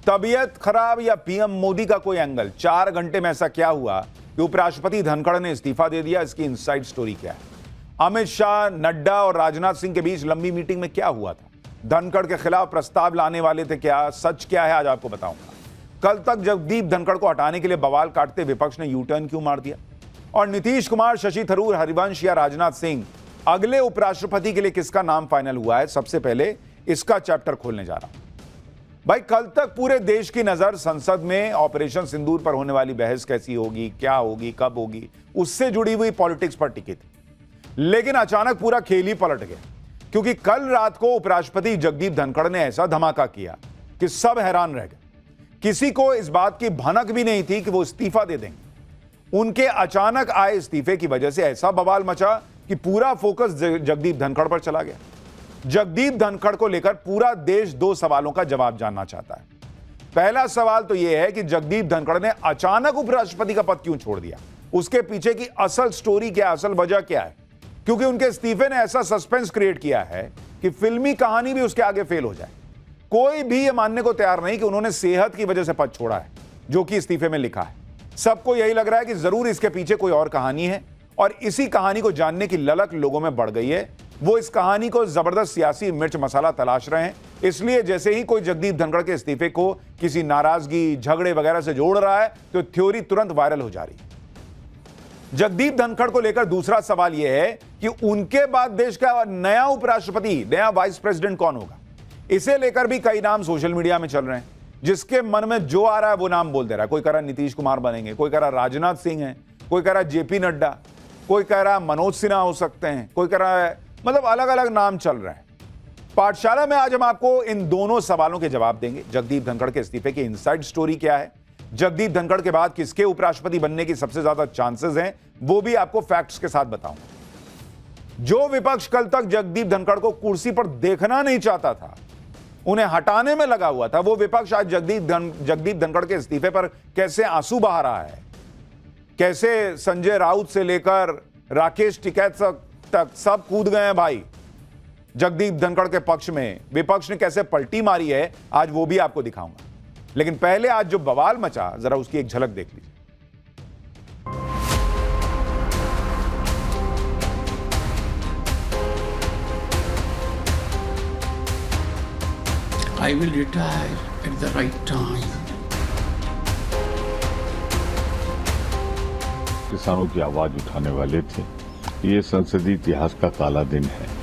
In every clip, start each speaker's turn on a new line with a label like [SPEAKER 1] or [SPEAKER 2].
[SPEAKER 1] तबीयत खराब या पीएम मोदी का कोई एंगल? 4 घंटे में ऐसा क्या हुआ कि उपराष्ट्रपति धनखड़ ने इस्तीफा दे दिया? इसकी इनसाइड स्टोरी क्या है? अमित शाह, नड्डा और राजनाथ सिंह के बीच लंबी मीटिंग में क्या हुआ था? धनखड़ के खिलाफ प्रस्ताव लाने वाले थे क्या? सच क्या है आज आपको बताऊंगा। कल तक जगदीप धनखड़ को हटाने के लिए बवाल काटते विपक्ष ने यू टर्न क्यों मार दिया? और नीतीश कुमार, शशि थरूर, हरिवंश या राजनाथ सिंह अगले उपराष्ट्रपति के लिए किसका नाम फाइनल हुआ है? सबसे पहले इसका चैप्टर खोलने जा रहा हूं। भाई, कल तक पूरे देश की नजर संसद में ऑपरेशन सिंदूर पर होने वाली बहस कैसी होगी, क्या होगी, कब होगी, उससे जुड़ी हुई पॉलिटिक्स पर टिकी थी। लेकिन अचानक पूरा खेल ही पलट गया, क्योंकि कल रात को उपराष्ट्रपति जगदीप धनखड़ ने ऐसा धमाका किया कि सब हैरान रह गए। किसी को इस बात की भनक भी नहीं थी कि वो इस्तीफा दे देंगे। उनके अचानक आए इस्तीफे की वजह से ऐसा बवाल मचा कि पूरा फोकस जगदीप धनखड़ पर चला गया। जगदीप धनखड़ को लेकर पूरा देश 2 सवालों का जवाब जानना चाहता है। पहला सवाल तो यह है कि जगदीप धनखड़ ने अचानक उपराष्ट्रपति का पद क्यों छोड़ दिया? उसके पीछे की असल स्टोरी क्या, असल वजह क्या है? क्योंकि उनके इस्तीफे ने ऐसा सस्पेंस क्रिएट किया है कि फिल्मी कहानी भी उसके आगे फेल हो जाए। कोई भी यह मानने को तैयार नहीं कि उन्होंने सेहत की वजह से पद छोड़ा है, जो कि इस्तीफे में लिखा है। सबको यही लग रहा है कि जरूर इसके पीछे कोई और कहानी है, और इसी कहानी को जानने की ललक लोगों में बढ़ गई है। वो इस कहानी को जबरदस्त सियासी मिर्च मसाला तलाश रहे हैं। इसलिए जैसे ही कोई जगदीप धनखड़ के इस्तीफे को किसी नाराजगी, झगड़े वगैरह से जोड़ रहा है, तो थ्योरी तुरंत वायरल हो जा रही है। जगदीप धनखड़ को लेकर दूसरा सवाल यह है कि उनके बाद देश का नया उपराष्ट्रपति, नया वाइस प्रेसिडेंट कौन होगा? इसे लेकर भी कई नाम सोशल मीडिया में चल रहे हैं। जिसके मन में जो आ रहा है वो नाम बोल दे रहा है। कोई कह रहा नीतीश कुमार बनेंगे, कोई कह रहा राजनाथ सिंह है, कोई कह रहा जेपी नड्डा, कोई कह रहा मनोज सिन्हा हो सकते हैं, कोई कह रहा है, मतलब अलग अलग नाम चल रहे हैं। पाठशाला में आज हम आपको इन दोनों सवालों के जवाब देंगे। जगदीप धनखड़ के इस्तीफे की इनसाइड स्टोरी क्या है, जगदीप धनखड़ के बाद किसके उपराष्ट्रपति बनने की सबसे ज्यादा चांसेस हैं, वो भी आपको फैक्ट्स के साथ बताऊंगा। जो विपक्ष कल तक जगदीप धनखड़ को कुर्सी पर देखना नहीं चाहता था, उन्हें हटाने में लगा हुआ था, वो विपक्ष आज जगदीप धनखड़ के इस्तीफे पर कैसे आंसू बहा रहा है, कैसे संजय राउत से लेकर राकेश टिकैत तक सब कूद गए हैं भाई जगदीप धनखड़ के पक्ष में। विपक्ष ने कैसे पलटी मारी है, आज वो भी आपको दिखाऊंगा। लेकिन पहले आज जो बवाल मचा, जरा उसकी एक झलक देख लीजिए।
[SPEAKER 2] I will retire at the right time.
[SPEAKER 3] किसानों की आवाज उठाने वाले थे। ये संसदीय इतिहास का काला दिन है।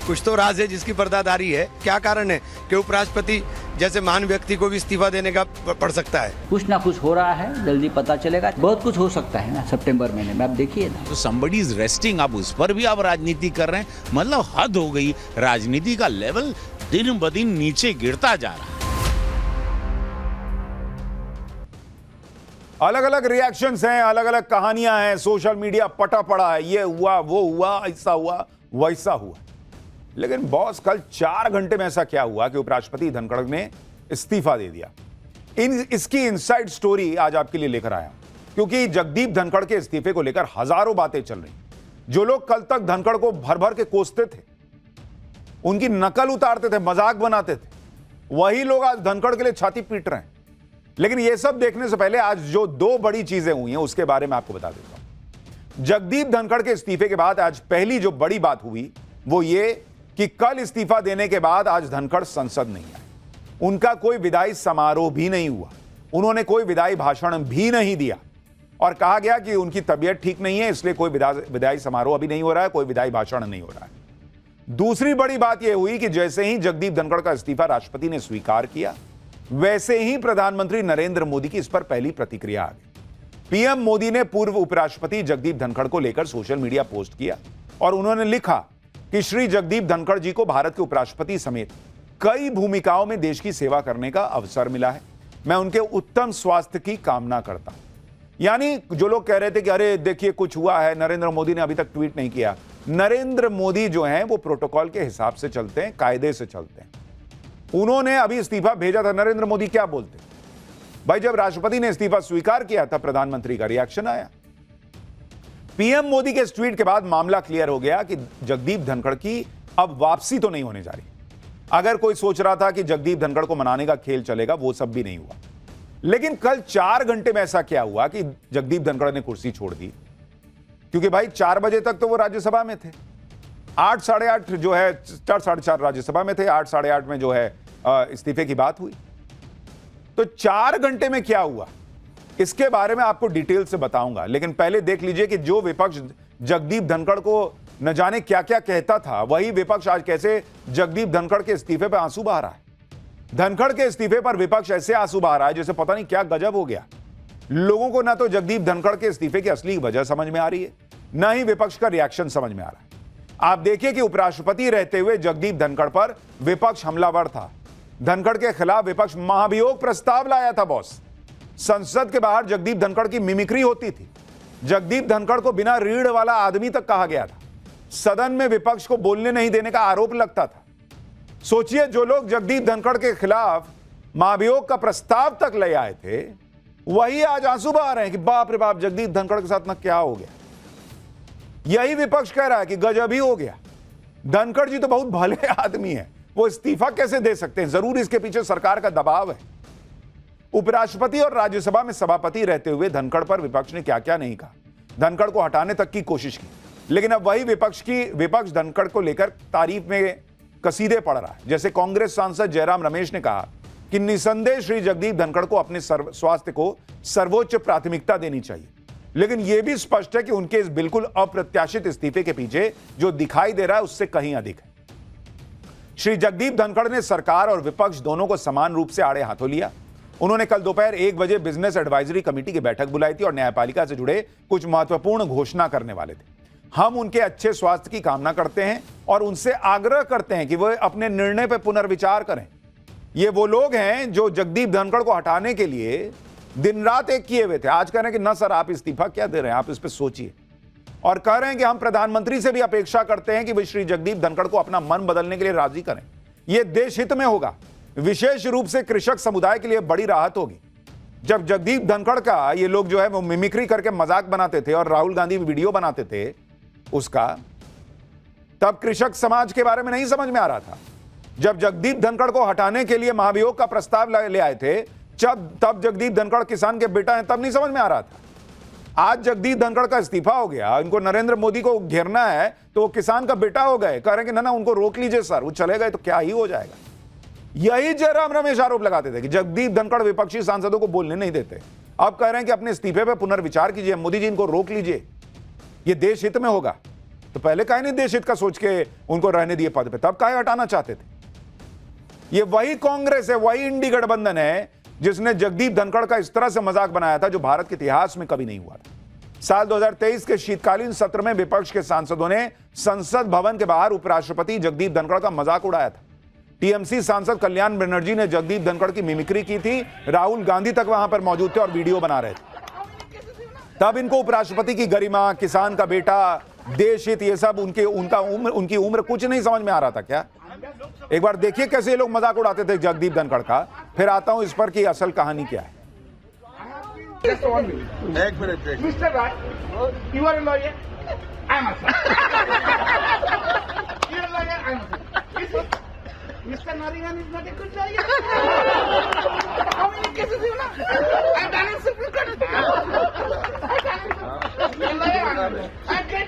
[SPEAKER 4] कुछ तो राज है जिसकी पर्दादारी है। क्या कारण है कि उपराष्ट्रपति जैसे महान व्यक्ति को भी इस्तीफा देने का पड़ सकता है?
[SPEAKER 5] कुछ ना कुछ हो रहा है, जल्दी पता चलेगा। बहुत कुछ हो सकता है ना सितंबर महीने में, आप देखिए ना।
[SPEAKER 6] तो somebody is resting, आप उस पर भी आप राजनीति कर रहे हैं, मतलब हद हो गई। राजनीति का लेवल दिन ब दिन नीचे गिरता जा रहा है।
[SPEAKER 1] अलग अलग रिएक्शंस हैं, अलग अलग कहानियां हैं, सोशल मीडिया पटा पड़ा है, ये हुआ, वो हुआ, ऐसा हुआ, वैसा हुआ। लेकिन बॉस, कल 4 घंटे में ऐसा क्या हुआ कि उपराष्ट्रपति धनखड़ ने इस्तीफा दे दिया? इसकी इनसाइड स्टोरी आज आपके लिए लेकर आया, क्योंकि जगदीप धनखड़ के इस्तीफे को लेकर हजारों बातें चल रही। जो लोग कल तक धनखड़ को भर भर के कोसते थे, उनकी नकल उतारते थे, मजाक बनाते थे, वही लोग आज धनखड़ के लिए छाती पीट रहे हैं। लेकिन यह सब देखने से पहले आज जो 2 बड़ी चीजें हुई हैं उसके बारे में आपको बता देता हूं। जगदीप धनखड़ के इस्तीफे के बाद आज पहली जो बड़ी बात हुई वो ये कि कल इस्तीफा देने के बाद आज धनखड़ संसद नहीं आए। उनका कोई विदाई समारोह भी नहीं हुआ, उन्होंने कोई विदाई भाषण भी नहीं दिया, और कहा गया कि उनकी तबीयत ठीक नहीं है, इसलिए कोई विदाई समारोह अभी नहीं हो रहा है, कोई विदाई भाषण नहीं हो रहा है। दूसरी बड़ी बात यह हुई कि जैसे ही जगदीप धनखड़ का इस्तीफा राष्ट्रपति ने स्वीकार किया, वैसे ही प्रधानमंत्री नरेंद्र मोदी की इस पर पहली प्रतिक्रिया आ गई। पीएम मोदी ने पूर्व उपराष्ट्रपति जगदीप धनखड़ को लेकर सोशल मीडिया पोस्ट किया और उन्होंने लिखा कि श्री जगदीप धनखड़ जी को भारत के उपराष्ट्रपति समेत कई भूमिकाओं में देश की सेवा करने का अवसर मिला है। मैं उनके उत्तम स्वास्थ्य की कामना करता हूं। यानी जो लोग कह रहे थे कि अरे देखिए कुछ हुआ है, नरेंद्र मोदी ने अभी तक ट्वीट नहीं किया, नरेंद्र मोदी जो हैं वो प्रोटोकॉल के हिसाब से चलते हैं, कायदे से चलते हैं। उन्होंने अभी इस्तीफा भेजा था, नरेंद्र मोदी क्या बोलते भाई? जब राष्ट्रपति ने इस्तीफा स्वीकार किया तब प्रधानमंत्री का रिएक्शन आया। पीएम मोदी के इस ट्वीट के बाद मामला क्लियर हो गया कि जगदीप धनखड़ की अब वापसी तो नहीं होने जा रही। अगर कोई सोच रहा था कि जगदीप धनखड़ को मनाने का खेल चलेगा, वो सब भी नहीं हुआ। लेकिन कल 4 घंटे में ऐसा क्या हुआ कि जगदीप धनखड़ ने कुर्सी छोड़ दी? क्योंकि भाई 4 बजे तक तो वो राज्यसभा में थे, 8 साढ़े 8 जो है 4 साढ़े 4 राज्यसभा में थे, 8 साढ़े 8 में जो है इस्तीफे की बात हुई। तो 4 घंटे में क्या हुआ इसके बारे में आपको डिटेल से बताऊंगा, लेकिन पहले देख लीजिए कि जो विपक्ष जगदीप धनखड़ को न जाने क्या क्या कहता था, वही विपक्ष आज कैसे जगदीप धनखड़ के इस्तीफे पर आंसू बहा रहा है। धनखड़ के इस्तीफे पर विपक्ष ऐसे आंसू बहा रहा है जैसे पता नहीं क्या गजब हो गया। लोगों को ना तो जगदीप धनखड़ के इस्तीफे की असली वजह समझ में आ रही है, ना ही विपक्ष का रिएक्शन समझ में आ रहा है। आप देखिए कि उपराष्ट्रपति रहते हुए जगदीप धनखड़ पर विपक्ष हमलावर था। धनखड़ के खिलाफ विपक्ष महाभियोग प्रस्ताव लाया था बॉस। संसद के बाहर जगदीप धनखड़ की मिमिक्री होती थी। जगदीप धनखड़ को बिना रीढ़ वाला आदमी तक कहा गया था। सदन में विपक्ष को बोलने नहीं देने का आरोप लगता था। सोचिए, जो लोग जगदीप धनखड़ के खिलाफ महाभियोग का प्रस्ताव तक ले आए थे, वही आज आंसू बहा रहे हैं कि बाप रे बाप, जगदीप धनखड़ के साथ ना क्या हो गया। यही विपक्ष कह रहा है कि गजब ही हो गया, धनखड़ जी तो बहुत भले आदमी है, वो इस्तीफा कैसे दे सकते हैं? जरूर इसके पीछे सरकार का दबाव है। उपराष्ट्रपति और राज्यसभा में सभापति रहते हुए धनखड़ पर विपक्ष ने क्या क्या नहीं कहा। धनखड़ को हटाने तक की कोशिश की, लेकिन अब वही विपक्ष धनखड़ को लेकर तारीफ में कसीदे पड़ रहा है। जैसे कांग्रेस सांसद जयराम रमेश ने कहा कि निसंदेह श्री जगदीप धनखड़ को अपने स्वास्थ्य को सर्वोच्च प्राथमिकता देनी चाहिए, लेकिन यह भी स्पष्ट है कि उनके इस बिल्कुल अप्रत्याशित इस्तीफे के पीछे जो दिखाई दे रहा है उससे कहीं अधिक है। श्री जगदीप धनखड़ ने सरकार और विपक्ष दोनों को समान रूप से आड़े हाथों लिया। उन्होंने कल दोपहर 1 बजे बिजनेस एडवाइजरी कमेटी की बैठक बुलाई थी और न्यायपालिका से जुड़े कुछ महत्वपूर्ण घोषणा करने वाले थे। हम उनके अच्छे स्वास्थ्य की कामना करते हैं और उनसे आग्रह करते हैं कि वह अपने निर्णय पर पुनर्विचार करें। ये वो लोग हैं जो जगदीप धनखड़ को हटाने के लिए दिन रात एक किए हुए थे। आज कह रहे हैं कि ना सर, आप इस्तीफा क्या दे रहे हैं, आप इस पर सोचिए। और कह रहे हैं कि हम प्रधानमंत्री से भी अपेक्षा करते हैं कि वे श्री जगदीप धनखड़ को अपना मन बदलने के लिए राजी करें। यह देश हित में होगा, विशेष रूप से कृषक समुदाय के लिए बड़ी राहत होगी। जब जगदीप धनखड़ का ये लोग जो है वो मिमिक्री करके मजाक बनाते थे और राहुल गांधी वीडियो बनाते थे उसका, तब कृषक समाज के बारे में नहीं समझ में आ रहा था। जब जगदीप धनखड़ को हटाने के लिए महाभियोग का प्रस्ताव ले आए थे, तब जगदीप धनखड़ किसान के बेटा हैं, तब नहीं समझ में आ रहा था। आज जगदीप धनखड़ का इस्तीफा हो गया, इनको नरेंद्र मोदी को घेरना है तो वो किसान का बेटा हो गए। कह रहे हैं कि ना उनको रोक लीजिए सर, वो चले गए तो क्या ही हो जाएगा। यही जयराम रमेश आरोप लगाते थे कि जगदीप धनखड़ विपक्षी सांसदों को बोलने नहीं देते। अब कह रहे हैं कि अपने इस्तीफे पर पुनर्विचार कीजिए, मोदी जी इनको रोक लीजिए, ये देश हित में होगा। तो पहले काहे नहीं देश हित का सोच के उनको रहने दिए पद पे, तब काहे हटाना चाहते थे? ये वही कांग्रेस है, वही इंडी गठबंधन है जिसने जगदीप धनखड़ का इस तरह से मजाक बनाया था जो भारत के इतिहास में कभी नहीं हुआ था। साल 2023 के शीतकालीन सत्र में विपक्ष के सांसदों ने संसद भवन के बाहर उपराष्ट्रपति जगदीप धनखड़ का मजाक उड़ाया था। टीएमसी सांसद कल्याण बनर्जी ने जगदीप धनखड़ की मिमिक्री की थी। राहुल गांधी तक वहां पर मौजूद थे और वीडियो बना रहे थे। तब इनको उपराष्ट्रपति की गरिमा, किसान का बेटा, देश हित, ये सब उनकी उम्र कुछ नहीं समझ में आ रहा था क्या? एक बार देखिए कैसे ये लोग मजाक उड़ाते थे जगदीप धनखड़ का, फिर आता हूं इस पर कि असल कहानी क्या है।
[SPEAKER 7] Mr. Raj, you are a lawyer. I am a lawyer. You are a lawyer. I am a lawyer. You see, Mr. Nariman is not a good lawyer. How many cases you know? I have done in Supreme Court. I have done in Supreme Court. You are a lawyer. I am a lawyer. I get.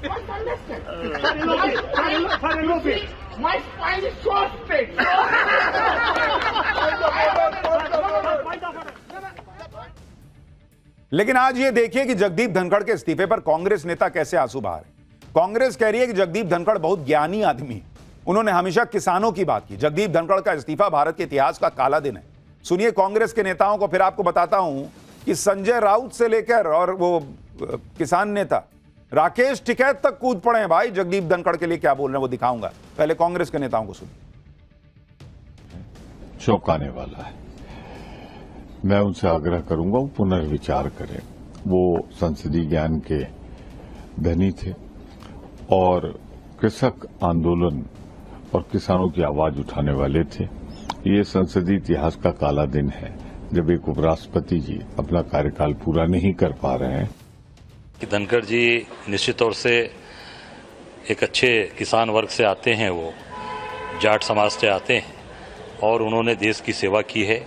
[SPEAKER 7] Must understand. My spine is so straight.
[SPEAKER 1] लेकिन आज ये देखिए कि जगदीप धनखड़ के इस्तीफे पर कांग्रेस नेता कैसे आंसू बहा रहे। कांग्रेस कह रही है कि जगदीप धनखड़ बहुत ज्ञानी आदमी है, उन्होंने हमेशा किसानों की बात की। जगदीप धनखड़ का इस्तीफा भारत के इतिहास का काला दिन है। सुनिए कांग्रेस के नेताओं को, फिर आपको बताता हूं कि संजय राउत से लेकर और वो किसान नेता राकेश टिकैत तक कूद पड़े हैं भाई जगदीप धनखड़ के लिए। क्या बोल रहे हैं वो दिखाऊंगा, पहले कांग्रेस के नेताओं को सुनिए।
[SPEAKER 3] चौंकाने वाला है। मैं उनसे आग्रह करूंगा वो पुनर्विचार करें। वो संसदीय ज्ञान के धनी थे और कृषक आंदोलन और किसानों की आवाज उठाने वाले थे। ये संसदीय इतिहास का काला दिन है जब एक उपराष्ट्रपति जी अपना कार्यकाल पूरा नहीं कर पा रहे हैं।
[SPEAKER 8] कि धनखड़ जी निश्चित तौर से एक अच्छे किसान वर्ग से आते हैं वो, जाट समाज से आते हैं और उन्होंने देश की सेवा की है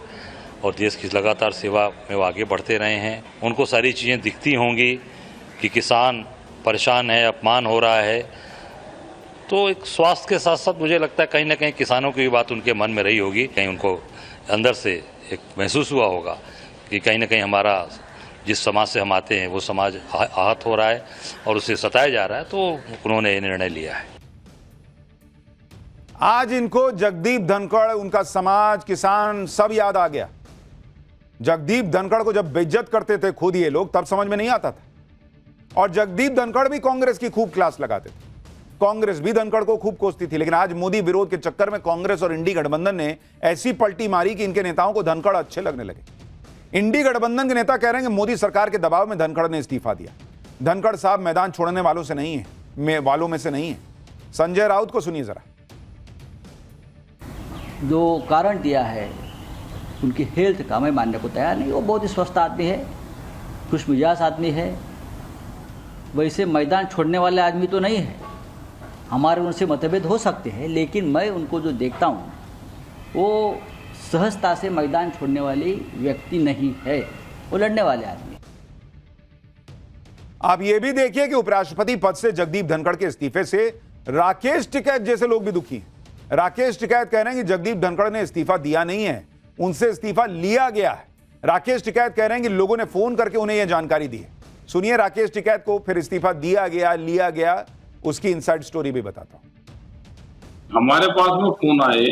[SPEAKER 8] और देश की लगातार सेवा में वो आगे बढ़ते रहे हैं। उनको सारी चीज़ें दिखती होंगी कि किसान परेशान है, अपमान हो रहा है, तो एक स्वास्थ्य के साथ साथ मुझे लगता है कहीं ना कहीं किसानों की भी बात उनके मन में रही होगी। कहीं उनको अंदर से एक महसूस हुआ होगा कि कहीं ना कहीं हमारा जिस समाज से हम आते हैं वो समाज आहत हो रहा है और उसे सताया जा रहा है, तो उन्होंने ये निर्णय लिया है।
[SPEAKER 1] आज इनको जगदीप धनखड़, उनका समाज, किसान सब याद आ गया। जगदीप धनखड़ को जब बेइज्जत करते थे खुद ये लोग, तब समझ में नहीं आता था। और जगदीप धनखड़ भी कांग्रेस की खूब क्लास लगाते थे, कांग्रेस भी धनखड़ को खूब कोसती थी। लेकिन आज मोदी विरोध के चक्कर में कांग्रेस और इंडी गठबंधन ने ऐसी पलटी मारी कि इनके नेताओं को धनखड़ अच्छे लगने लगे। इंडी गठबंधन के नेता कह रहे हैं कि मोदी सरकार के दबाव में धनखड़ ने इस्तीफा दिया। धनखड़ साहब मैदान छोड़ने वालों से नहीं है, वालों में से नहीं है। संजय राउत को सुनिए जरा।
[SPEAKER 5] जो कारण दिया है उनकी हेल्थ का, मैं मानने को तैयार नहीं। वो बहुत ही स्वस्थ आदमी है, खुश मिजाज आदमी है, वैसे मैदान छोड़ने वाले आदमी तो नहीं है। हमारे उनसे मतभेद हो सकते हैं, लेकिन मैं उनको जो देखता हूँ वो सहजता से मैदान छोड़ने वाली व्यक्ति नहीं है, वो लड़ने वाले आदमी।
[SPEAKER 1] आप ये भी देखिए कि उपराष्ट्रपति पद से जगदीप धनखड़ के इस्तीफे से राकेश टिकैत जैसे लोग भी दुखी हैं। राकेश टिकैत कह रहे हैं कि जगदीप धनखड़ ने इस्तीफा दिया नहीं है, उनसे इस्तीफा लिया गया है। राकेश टिकैत कह रहे हैं कि लोगों ने फोन करके उन्हें यह जानकारी दी है। सुनिए राकेश टिकैत को, फिर इस्तीफा दिया गया, लिया गया, उसकी इनसाइड स्टोरी भी बताता हूं।
[SPEAKER 9] हमारे पास में फोन आए,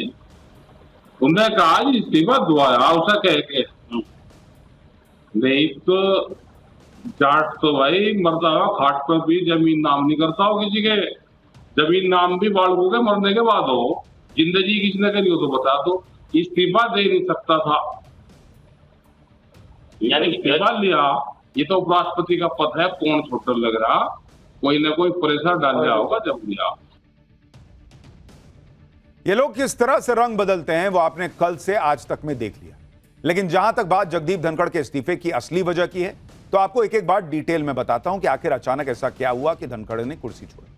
[SPEAKER 9] उन्होंने कहा जी इस्तीफा दुआया उसे कह के, नहीं तो जाट तो भाई मरता हुआ खाट पर भी जमीन नाम नहीं करता हो किसी के। जमीन नाम भी बालकों के मरने के बाद हो, जिंदगी किसने करी हो तो बता दो। इस्तीफा दे नहीं सकता था, यानी इस्तीफा लिया। ये तो उपराष्ट्रपति का पद है, कौन छोटा लग रहा, कोई ना कोई प्रेशर डाल रहा होगा जब लिया।
[SPEAKER 1] ये लोग किस तरह से रंग बदलते हैं वो आपने कल से आज तक में देख लिया। लेकिन जहां तक बात जगदीप धनखड़ के इस्तीफे की असली वजह की है, तो आपको एक एक बात डिटेल में बताता हूं कि आखिर अचानक ऐसा क्या हुआ कि धनखड़ ने कुर्सी छोड़ी।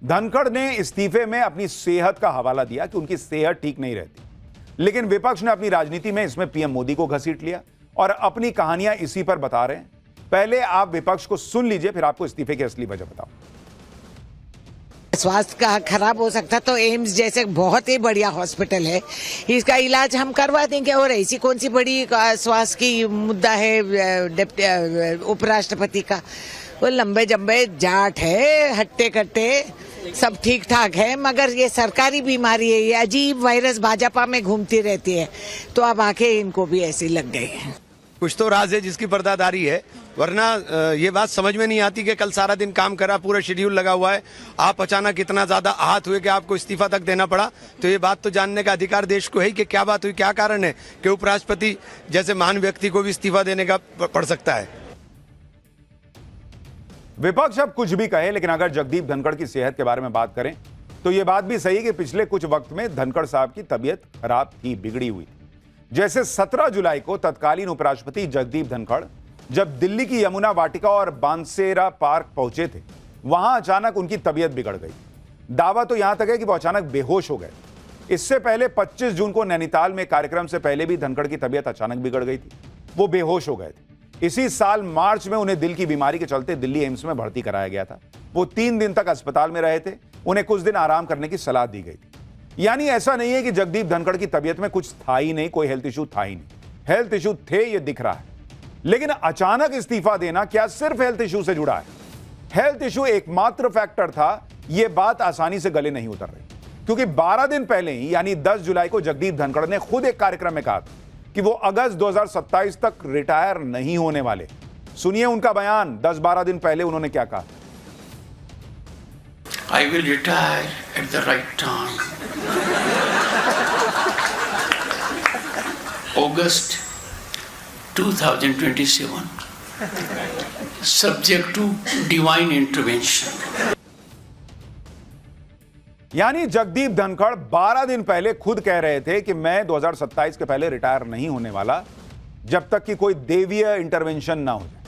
[SPEAKER 1] धनखड़ ने इस्तीफे में अपनी सेहत का हवाला दिया कि उनकी सेहत ठीक नहीं रहती, लेकिन विपक्ष ने अपनी राजनीति में इसमें पीएम मोदी को घसीट लिया और अपनी कहानियां इसी पर बता रहे हैं। पहले आप विपक्ष को सुन लीजिए, फिर आपको इस्तीफे की असली वजह बताऊं।
[SPEAKER 10] स्वास्थ्य का खराब हो सकता तो एम्स जैसे बहुत ही बढ़िया हॉस्पिटल है, इसका इलाज हम करवा देंगे। और ऐसी कौन सी बड़ी स्वास्थ्य की मुद्दा है उपराष्ट्रपति का? वो लंबे जम्बे जाट है, हट्टे कट्टे सब ठीक ठाक है, मगर ये सरकारी बीमारी है, ये अजीब वायरस भाजपा में घूमती रहती है, तो अब आके इनको भी ऐसी लग गई है।
[SPEAKER 4] कुछ तो राज है जिसकी पर्दादारी है, वरना ये बात समझ में नहीं आती कि कल सारा दिन काम करा, पूरा शेड्यूल लगा हुआ है, आप अचानक इतना ज्यादा आहत हुए कि आपको इस्तीफा तक देना पड़ा। तो ये बात तो जानने का अधिकार देश को है कि क्या बात हुई, क्या कारण है कि उपराष्ट्रपति जैसे महान व्यक्ति को भी इस्तीफा देने का पड़ सकता है।
[SPEAKER 1] विपक्ष अब कुछ भी कहे, लेकिन अगर जगदीप धनखड़ की सेहत के बारे में बात करें तो यह बात भी सही कि पिछले कुछ वक्त में धनखड़ साहब की तबीयत खराब थी, बिगड़ी हुई थी। जैसे 17 जुलाई को तत्कालीन उपराष्ट्रपति जगदीप धनखड़ जब दिल्ली की यमुना वाटिका और बांसेरा पार्क पहुंचे थे, वहां अचानक उनकी तबीयत बिगड़ गई। दावा तो यहां तक है कि वो अचानक बेहोश हो गए। इससे पहले 25 जून को नैनीताल में कार्यक्रम से पहले भी धनखड़ की तबीयत अचानक बिगड़ गई थी, वो बेहोश हो गए थे। इसी साल मार्च में उन्हें दिल की बीमारी के चलते दिल्ली एम्स में भर्ती कराया गया था। वो 3 दिन तक अस्पताल में रहे थे, उन्हें कुछ दिन आराम करने की सलाह दी गई थी। यानी ऐसा नहीं है कि जगदीप धनखड़ की तबीयत में कुछ था ही नहीं, कोई हेल्थ इशू था ही नहीं। हेल्थ इशू थे, ये दिख रहा है, लेकिन अचानक इस्तीफा देना क्या सिर्फ हेल्थ इशू से जुड़ा है? हेल्थ इशू एकमात्र फैक्टर था, यह बात आसानी से गले नहीं उतर रही, क्योंकि 12 दिन पहले ही यानी 10 जुलाई को जगदीप धनखड़ ने खुद एक कार्यक्रम में कहा था कि वो अगस्त 2027 तक रिटायर नहीं होने वाले। सुनिए उनका बयान, 10-12 दिन पहले उन्होंने क्या कहा।
[SPEAKER 2] I will retire at the right time. August 2027. Subject to divine intervention.
[SPEAKER 1] यानी जगदीप धनखड़ 12 दिन पहले खुद कह रहे थे कि मैं 2027 के पहले रिटायर नहीं होने वाला जब तक कि कोई देवीय इंटरवेंशन ना हो जाए।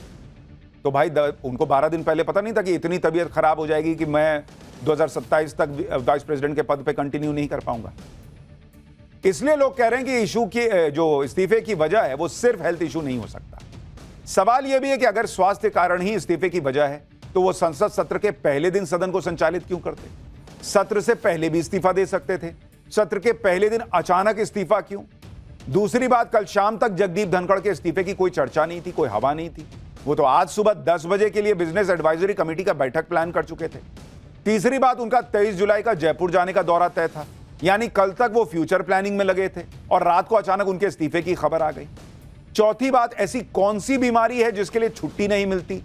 [SPEAKER 1] तो भाई उनको 12 दिन पहले पता नहीं था कि इतनी तबीयत खराब हो जाएगी कि मैं 2027 तक वाइस प्रेसिडेंट के पद पे कंटिन्यू नहीं कर पाऊंगा। इसलिए लोग कह रहे हैं कि इशू की जो इस्तीफे की वजह है वो सिर्फ हेल्थ इशू नहीं हो सकता। सवाल यह भी है कि अगर स्वास्थ्य कारण ही इस्तीफे की वजह है तो वो संसद सत्र के पहले दिन सदन को संचालित क्यों करते? सत्र से पहले भी इस्तीफा दे सकते थे, सत्र के पहले दिन अचानक इस्तीफा क्यों? दूसरी बात, कल शाम तक जगदीप धनखड़ के इस्तीफे की कोई चर्चा नहीं थी, कोई हवा नहीं थी। वो तो आज सुबह 10 बजे के लिए बिजनेस एडवाइजरी कमेटी का बैठक प्लान कर चुके थे। तीसरी बात, उनका 23 जुलाई का जयपुर जाने का दौरा तय था, यानी कल तक वो फ्यूचर प्लानिंग में लगे थे और रात को अचानक उनके इस्तीफे की खबर आ गई। चौथी बात, ऐसी कौन सी बीमारी है जिसके लिए छुट्टी नहीं मिलती,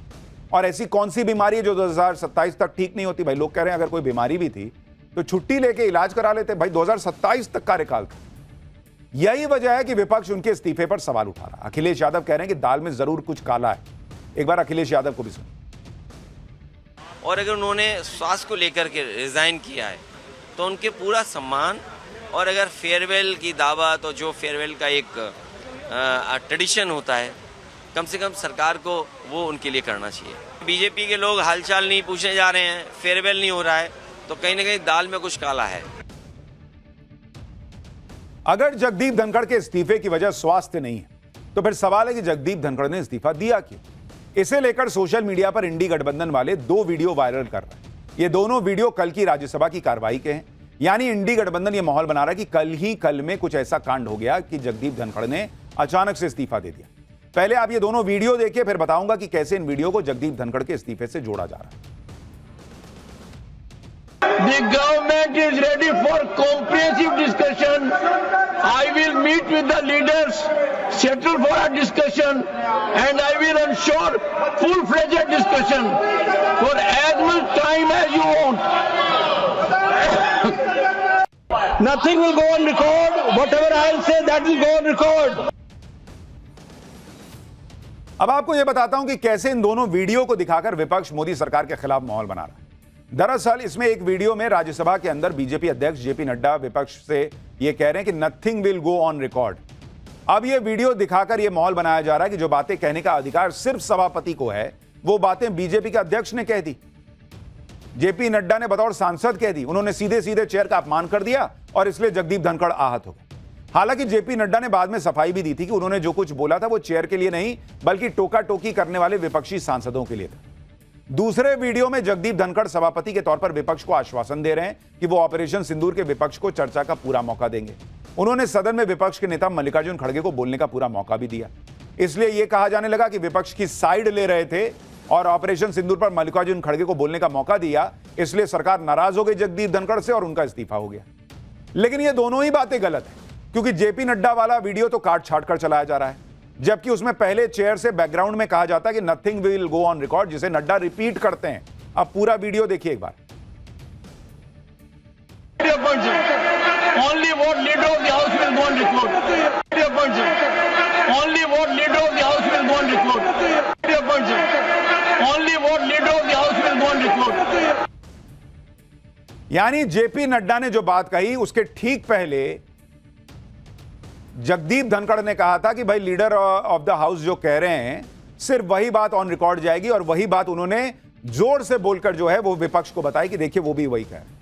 [SPEAKER 1] और ऐसी कौन सी बीमारी है जो 2027 तक ठीक नहीं होती? भाई लोग कह रहे हैं अगर कोई बीमारी भी थी तो छुट्टी लेके इलाज करा लेते। भाई 2027 तक कार्यकाल था। यही वजह है कि विपक्ष उनके इस्तीफे पर सवाल उठा रहा। अखिलेश यादव कह रहे हैं कि दाल में जरूर कुछ काला है। एक बार अखिलेश यादव को भी सुन।
[SPEAKER 11] और अगर उन्होंने स्वास्थ्य को लेकर के रिजाइन किया है तो उनके पूरा सम्मान, और अगर फेयरवेल की दावत और जो फेयरवेल का एक ट्रेडिशन होता है, कम से कम सरकार को वो उनके लिए करना चाहिए। बीजेपी के लोग हालचाल नहीं पूछने जा रहे हैं, फेयरवेल नहीं हो रहा है, तो कहीं ना कहीं दाल में कुछ काला है।
[SPEAKER 1] अगर जगदीप धनखड़ के इस्तीफे की वजह स्वास्थ्य नहीं है तो फिर सवाल है कि जगदीप धनखड़ ने इस्तीफा दिया क्यों? इसे लेकर सोशल मीडिया पर इंडी गठबंधन वाले 2 वीडियो वायरल कर रहे हैं। ये दोनों वीडियो कल की राज्यसभा की कार्रवाई के हैं, यानी इंडी गठबंधन ये माहौल बना रहा है कि कल में कुछ ऐसा कांड हो गया कि जगदीप धनखड़ ने अचानक से इस्तीफा दे दिया। पहले आप ये दोनों वीडियो देखिए, फिर बताऊंगा कि कैसे इन वीडियो को जगदीप धनखड़ के इस्तीफे से जोड़ा जा रहा है।
[SPEAKER 12] The government is ready for comprehensive discussion. I will meet with the leaders, settle for a discussion, and I will ensure full-fledged discussion for as much time as you want. Nothing will go on record. Whatever I'll say, that will go on record.
[SPEAKER 1] अब आपको यह बताता हूं कि कैसे इन दोनों video को दिखाकर विपक्ष मोदी सरकार के खिलाफ माहौल बना रहा है। दरअसल इसमें एक वीडियो में राज्यसभा के अंदर बीजेपी अध्यक्ष जेपी नड्डा विपक्ष से यह कह रहे हैं कि nothing will go on record. अब यह वीडियो दिखाकर यह माहौल बनाया जा रहा है कि जो बातें कहने का अधिकार सिर्फ सभापति को है, वो बातें बीजेपी के अध्यक्ष ने कह दी, जेपी नड्डा ने बतौर सांसद कह दी। उन्होंने सीधे सीधे चेयर का अपमान कर दिया और इसलिए जगदीप धनखड़ आहत हो गए। हालांकि जेपी नड्डा ने बाद में सफाई भी दी थी कि उन्होंने जो कुछ बोला था वो चेयर के लिए नहीं बल्कि टोका टोकी करने वाले विपक्षी सांसदों के लिए था। दूसरे वीडियो में जगदीप धनखड़ सभापति के तौर पर विपक्ष को आश्वासन दे रहे हैं कि वो ऑपरेशन सिंदूर के विपक्ष को चर्चा का पूरा मौका देंगे। उन्होंने सदन में विपक्ष के नेता मल्लिकार्जुन खड़गे को बोलने का पूरा मौका भी दिया। इसलिए यह कहा जाने लगा कि विपक्ष की साइड ले रहे थे और ऑपरेशन सिंदूर पर मल्लिकार्जुन खड़गे को बोलने का मौका दिया, इसलिए सरकार नाराज हो गई जगदीप धनखड़ से और उनका इस्तीफा हो गया। लेकिन ये दोनों ही बातें गलत है, क्योंकि जेपी नड्डा वाला वीडियो तो काट छाट कर चलाया जा रहा है, जबकि उसमें पहले चेयर से बैकग्राउंड में कहा जाता है कि nothing will go on record, जिसे नड्डा रिपीट करते हैं। अब पूरा वीडियो देखिए एक बार।
[SPEAKER 12] Only what leader of the house will go on record. Only what leader of the house will go on record. Only what leader of the house will go on record.
[SPEAKER 1] यानी JP Nadda ने जो बात कही उसके ठीक पहले जगदीप धनखड़ ने कहा था कि भाई लीडर ऑफ द हाउस जो कह रहे हैं सिर्फ वही बात ऑन रिकॉर्ड जाएगी, और वही बात उन्होंने जोर से बोलकर जो है वो विपक्ष को बताई कि देखिए वो भी वही कह रहे हैं।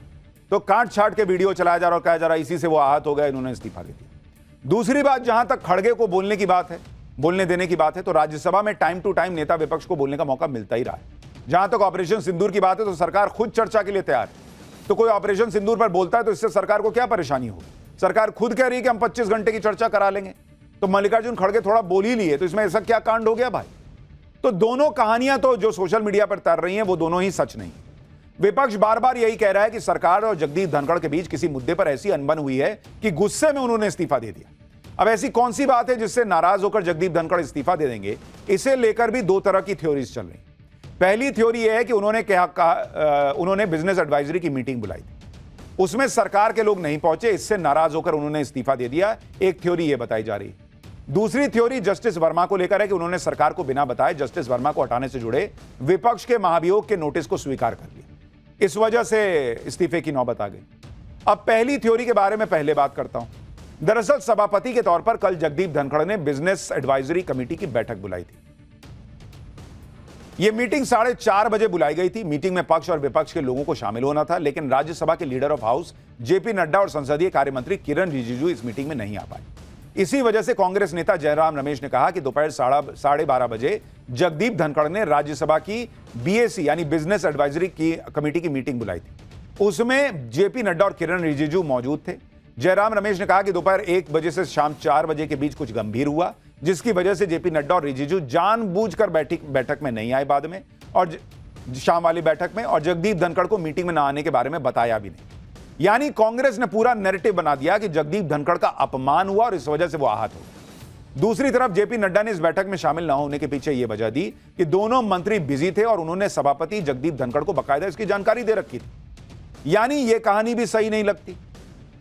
[SPEAKER 1] तो काट छाट के वीडियो चलाया जा रहा और कहा जा रहा इसी से वो आहत हो गए, इन्होंने इस्तीफा दे दिया। दूसरी बात, जहां तक खड़गे को बोलने की बात है, बोलने देने की बात है, तो राज्यसभा में टाइम टू टाइम नेता विपक्ष को बोलने का मौका मिलता ही रहा है। जहां तक ऑपरेशन सिंदूर की बात है तो सरकार खुद चर्चा के लिए तैयार है। तो कोई ऑपरेशन सिंदूर पर बोलता है तो इससे सरकार को क्या परेशानी होगी? सरकार खुद कह रही है कि हम 25 घंटे की चर्चा करा लेंगे, तो मल्लिकार्जुन खड़गे थोड़ा बोल ही लिए, तो इसमें ऐसा क्या कांड हो गया भाई? तो दोनों कहानियां तो जो सोशल मीडिया पर तैर रही हैं वो दोनों ही सच नहीं। विपक्ष बार बार यही कह रहा है कि सरकार और जगदीप धनखड़ के बीच किसी मुद्दे पर ऐसी अनबन हुई है कि गुस्से में उन्होंने इस्तीफा दे दिया। अब ऐसी कौन सी बात है जिससे नाराज होकर जगदीप धनखड़ इस्तीफा दे देंगे? इसे लेकर भी 2 तरह की थ्योरीज चल रही। पहली थ्योरी यह है कि उन्होंने बिजनेस एडवाइजरी की मीटिंग बुलाई थी, उसमें सरकार के लोग नहीं पहुंचे, इससे नाराज होकर उन्होंने इस्तीफा दे दिया। एक थ्योरी यह बताई जा रही है। दूसरी थ्योरी जस्टिस वर्मा को लेकर है कि उन्होंने सरकार को बिना बताए जस्टिस वर्मा को हटाने से जुड़े विपक्ष के महाभियोग के नोटिस को स्वीकार कर लिया, इस वजह से इस्तीफे की नौबत आ गई। अब पहली थ्योरी के बारे में पहले बात करता हूं। दरअसल सभापति के तौर पर कल जगदीप धनखड़ ने बिजनेस एडवाइजरी कमेटी की बैठक बुलाई थी। यह मीटिंग 4:30 बजे बुलाई गई थी। मीटिंग में पक्ष और विपक्ष के लोगों को शामिल होना था, लेकिन राज्यसभा के leader of house JP Nadda और संसदीय कार्य मंत्री किरण रिजिजू इस मीटिंग में नहीं आ पाए। इसी वजह से कांग्रेस नेता जयराम रमेश ने कहा कि दोपहर 12:30 बजे जगदीप धनखड़ ने राज्यसभा की बीएसी यानी बिजनेस एडवाइजरी की कमेटी की मीटिंग बुलाई थी। उसमें जेपी नड्डा और किरण रिजिजू मौजूद थे। जयराम रमेश ने कहा कि दोपहर 1 बजे से शाम 4 बजे के बीच कुछ गंभीर हुआ, जिसकी वजह से जेपी नड्डा और रिजिजू जानबूझकर बैठक में नहीं आए बाद में, और शाम वाली बैठक में, और जगदीप धनखड़ को मीटिंग में न आने के बारे में बताया भी नहीं। यानी कांग्रेस ने पूरा नैरेटिव बना दिया कि जगदीप धनखड़ का अपमान हुआ और इस वजह से वो आहत हो गए। दूसरी तरफ जेपी नड्डा ने इस बैठक में शामिल न होने के पीछे यह वजह दी कि दोनों मंत्री बिजी थे और उन्होंने सभापति जगदीप धनखड़ को बाकायदा इसकी जानकारी दे रखी थी। यानी यह कहानी भी सही नहीं लगती।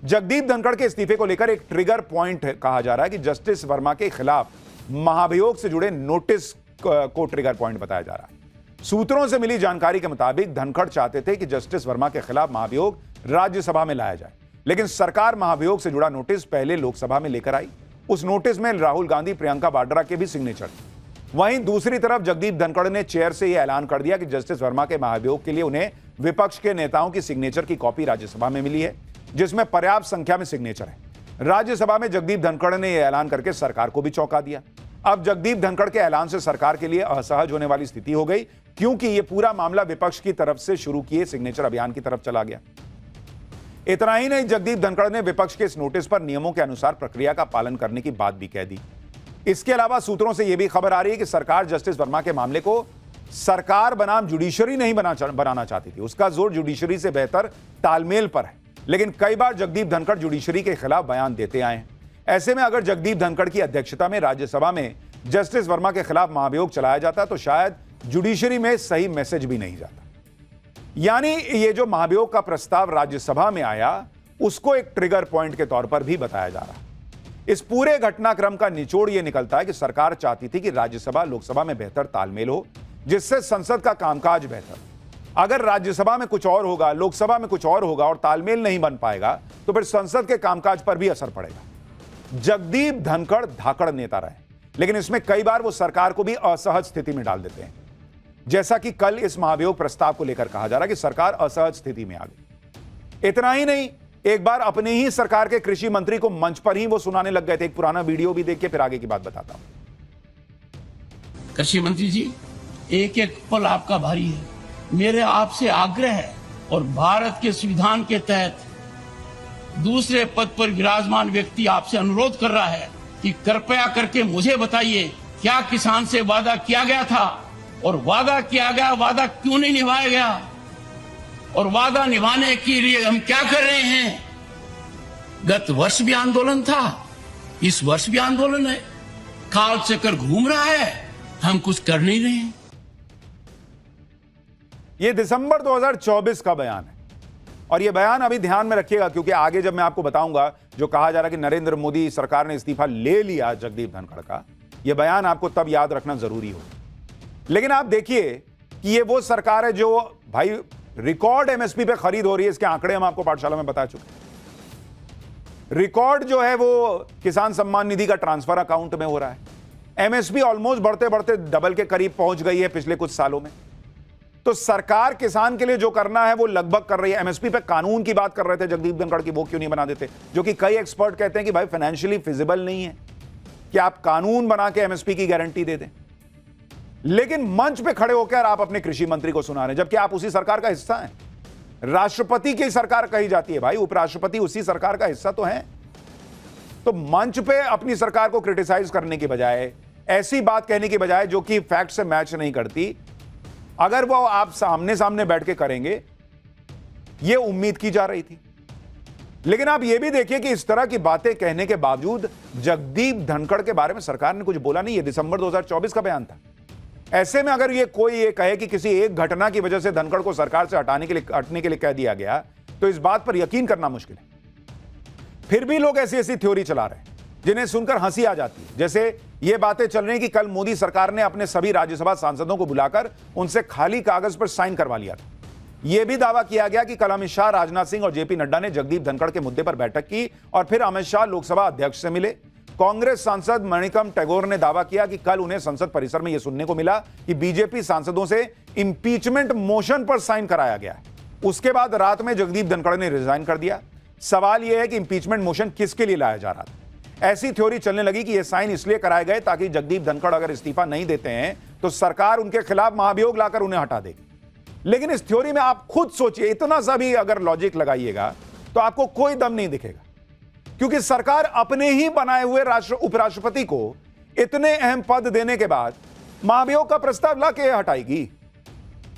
[SPEAKER 1] जगदीप धनखड़ के इस्तीफे को लेकर एक ट्रिगर पॉइंट कहा जा रहा है कि जस्टिस वर्मा के खिलाफ महाभियोग से जुड़े नोटिस को ट्रिगर पॉइंट बताया जा रहा है। सूत्रों से मिली जानकारी के मुताबिक धनखड़ चाहते थे कि जस्टिस वर्मा के खिलाफ महाभियोग राज्यसभा में लाया जाए, लेकिन सरकार महाभियोग से जुड़ा नोटिस पहले लोकसभा में लेकर आई। उस नोटिस में राहुल गांधी, प्रियंका वाड्रा के भी सिग्नेचर थे। वहीं दूसरी तरफ जगदीप धनखड़ ने चेयर से यह ऐलान कर दिया कि जस्टिस वर्मा के महाभियोग के लिए उन्हें विपक्ष के नेताओं की सिग्नेचर की कॉपी राज्यसभा में मिली है, जिसमें पर्याप्त संख्या में सिग्नेचर है। राज्यसभा में जगदीप धनखड़ ने यह ऐलान करके सरकार को भी चौंका दिया। अब जगदीप धनखड़ के ऐलान से सरकार के लिए असहज होने वाली स्थिति हो गई, क्योंकि यह पूरा मामला विपक्ष की तरफ से शुरू किए सिग्नेचर अभियान की तरफ चला गया। इतना ही नहीं, जगदीप धनखड़ ने विपक्ष के इस नोटिस पर नियमों के अनुसार प्रक्रिया का पालन करने की बात भी कह दी। इसके अलावा सूत्रों से यह भी खबर आ रही है कि सरकार जस्टिस वर्मा के मामले को सरकार बनाम जुडिशरी नहीं बनाना चाहती थी। उसका जोर जुडिशरी से बेहतर तालमेल पर है, लेकिन कई बार जगदीप धनखड़ जुडिशरी के खिलाफ बयान देते आए हैं। ऐसे में अगर जगदीप धनखड़ की अध्यक्षता में राज्यसभा में जस्टिस वर्मा के खिलाफ महाभियोग चलाया जाता तो शायद जुडिशरी में सही मैसेज भी नहीं जाता। यानी ये जो महाभियोग का प्रस्ताव राज्यसभा में आया, उसको एक ट्रिगर पॉइंट के तौर पर भी बताया जा रहा है। इस पूरे घटनाक्रम का निचोड़ यह निकलता है कि सरकार चाहती थी कि राज्यसभा लोकसभा में बेहतर तालमेल हो, जिससे संसद का कामकाज बेहतर। अगर राज्यसभा में कुछ और होगा, लोकसभा में कुछ और होगा और तालमेल नहीं बन पाएगा, तो फिर संसद के कामकाज पर भी असर पड़ेगा। जगदीप धनखड़ धाकड़ नेता रहे, लेकिन इसमें कई बार वो सरकार को भी असहज स्थिति में डाल देते हैं, जैसा कि कल इस महाभियोग प्रस्ताव को लेकर कहा जा रहा है कि सरकार असहज स्थिति में आ गई। इतना ही नहीं, एक बार अपने ही सरकार के कृषि मंत्री को मंच पर ही वो सुनाने लग गए थे। एक पुराना वीडियो भी देख के फिर आगे की बात बताता हूं।
[SPEAKER 13] कृषि मंत्री जी, एक एक पल आपका भारी है। मेरे आपसे आग्रह है और भारत के संविधान के तहत दूसरे पद पर विराजमान व्यक्ति आपसे अनुरोध कर रहा है कि कृपया करके मुझे बताइए, क्या किसान से वादा किया गया था और वादा किया गया वादा क्यों नहीं निभाया गया, और वादा निभाने के लिए हम क्या कर रहे हैं। गत वर्ष भी आंदोलन था, इस वर्ष भी आंदोलन है, काल चक्कर घूम रहा है, हम कुछ कर नहीं रहे हैं।
[SPEAKER 1] यह दिसंबर 2024 का बयान है और यह बयान अभी ध्यान में रखिएगा, क्योंकि आगे जब मैं आपको बताऊंगा जो कहा जा रहा है कि नरेंद्र मोदी सरकार ने इस्तीफा ले लिया जगदीप धनखड़ का, यह बयान आपको तब याद रखना जरूरी हो। लेकिन आप देखिए कि ये वो सरकार है जो भाई रिकॉर्ड एमएसपी पे खरीद हो रही है। इसके आंकड़े हम आपको पाठशाला में बता चुके हैं। रिकॉर्ड जो है वो किसान सम्मान निधि का ट्रांसफर अकाउंट में हो रहा है। एमएसपी ऑलमोस्ट बढ़ते बढ़ते डबल के करीब पहुंच गई है पिछले कुछ सालों में। तो सरकार किसान के लिए जो करना है वो लगभग कर रही है। एमएसपी पे कानून की बात कर रहे थे जगदीप धनखड़ की, वो क्यों नहीं बना देते, जो कि कई एक्सपर्ट कहते हैं कि भाई फाइनेंशियली फिजिबल नहीं है कि आप कानून बना के एमएसपी की गारंटी दे दें। लेकिन मंच पे खड़े होकर आप अपने कृषि मंत्री को सुना रहे हैं, जबकि आप उसी सरकार का हिस्सा हैं। राष्ट्रपति की सरकार कही जाती है भाई, उपराष्ट्रपति उसी सरकार का हिस्सा तो हैं। तो मंच पे अपनी सरकार को क्रिटिसाइज करने की बजाय, ऐसी बात कहने की बजाय जो कि फैक्ट से मैच नहीं करती, अगर वो आप सामने सामने बैठ के करेंगे, ये उम्मीद की जा रही थी। लेकिन आप ये भी देखिए कि इस तरह की बातें कहने के बावजूद जगदीप धनखड़ के बारे में सरकार ने कुछ बोला नहीं। ये दिसंबर 2024 का बयान था। ऐसे में अगर कोई ये कहे कि किसी एक घटना की वजह से धनखड़ को सरकार से हटने के लिए कह दिया गया, तो इस बात पर यकीन करना मुश्किल है। फिर भी लोग ऐसी ऐसी थ्योरी चला रहे हैं जिन्हें सुनकर हंसी आ जाती है। जैसे ये बातें चल रही कि कल मोदी सरकार ने अपने सभी राज्यसभा सांसदों को बुलाकर उनसे खाली कागज पर साइन करवा लिया था। यह भी दावा किया गया कि कल अमित शाह, राजनाथ सिंह और जेपी नड्डा ने जगदीप धनखड़ के मुद्दे पर बैठक की और फिर अमित शाह लोकसभा अध्यक्ष से मिले। कांग्रेस सांसद मणिकम टैगोर ने दावा किया कि कल उन्हें संसद परिसर में यह सुनने को मिला कि बीजेपी सांसदों से इंपीचमेंट मोशन पर साइन कराया गया। उसके बाद रात में जगदीप धनखड़ ने रिजाइन कर दिया। सवाल यह है कि इंपीचमेंट मोशन किसके लिए लाया जा रहा था। ऐसी थ्योरी चलने लगी कि यह साइन इसलिए कराए गए ताकि जगदीप धनखड़ अगर इस्तीफा नहीं देते हैं तो सरकार उनके खिलाफ महाभियोग लाकर उन्हें हटा देगी। लेकिन इस थ्योरी में आप खुद सोचिए, इतना सा भी अगर लॉजिक लगाइएगा तो आपको कोई दम नहीं दिखेगा, क्योंकि सरकार अपने ही बनाए हुए उपराष्ट्रपति को इतने अहम पद देने के बाद महाभियोग का प्रस्ताव लाके हटाएगी।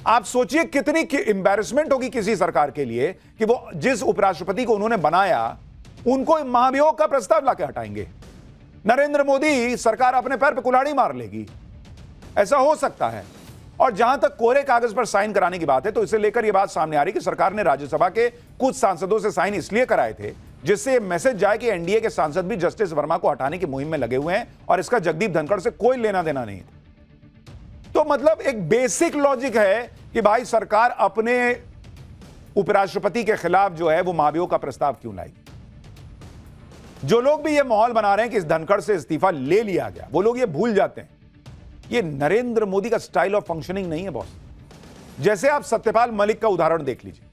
[SPEAKER 1] आप सोचिए कितनी एम्बैरेसमेंट होगी किसी सरकार के लिए कि वो जिस उपराष्ट्रपति को उन्होंने बनाया उनको महाभियोग का प्रस्ताव लाके हटाएंगे। नरेंद्र मोदी सरकार अपने पैर पर कुल्हाड़ी मार लेगी, ऐसा हो सकता है। और जहां तक कोरे कागज पर साइन कराने की बात है तो इसे लेकर यह बात सामने आ रही कि सरकार ने राज्यसभा के कुछ सांसदों से साइन इसलिए कराए थे जिससे यह मैसेज जाए कि एनडीए के सांसद भी जस्टिस वर्मा को हटाने की मुहिम में लगे हुए हैं और इसका जगदीप धनखड़ से कोई लेना देना नहीं है। तो मतलब एक बेसिक लॉजिक है कि भाई सरकार अपने उपराष्ट्रपति के खिलाफ जो है वो महाभियोग का प्रस्ताव क्यों लाएगी। जो लोग भी ये माहौल बना रहे हैं कि इस धनखड़ से इस्तीफा ले लिया गया, वो लोग ये भूल जाते हैं ये नरेंद्र मोदी का स्टाइल ऑफ फंक्शनिंग नहीं है बॉस। जैसे आप सत्यपाल मलिक का उदाहरण देख लीजिए।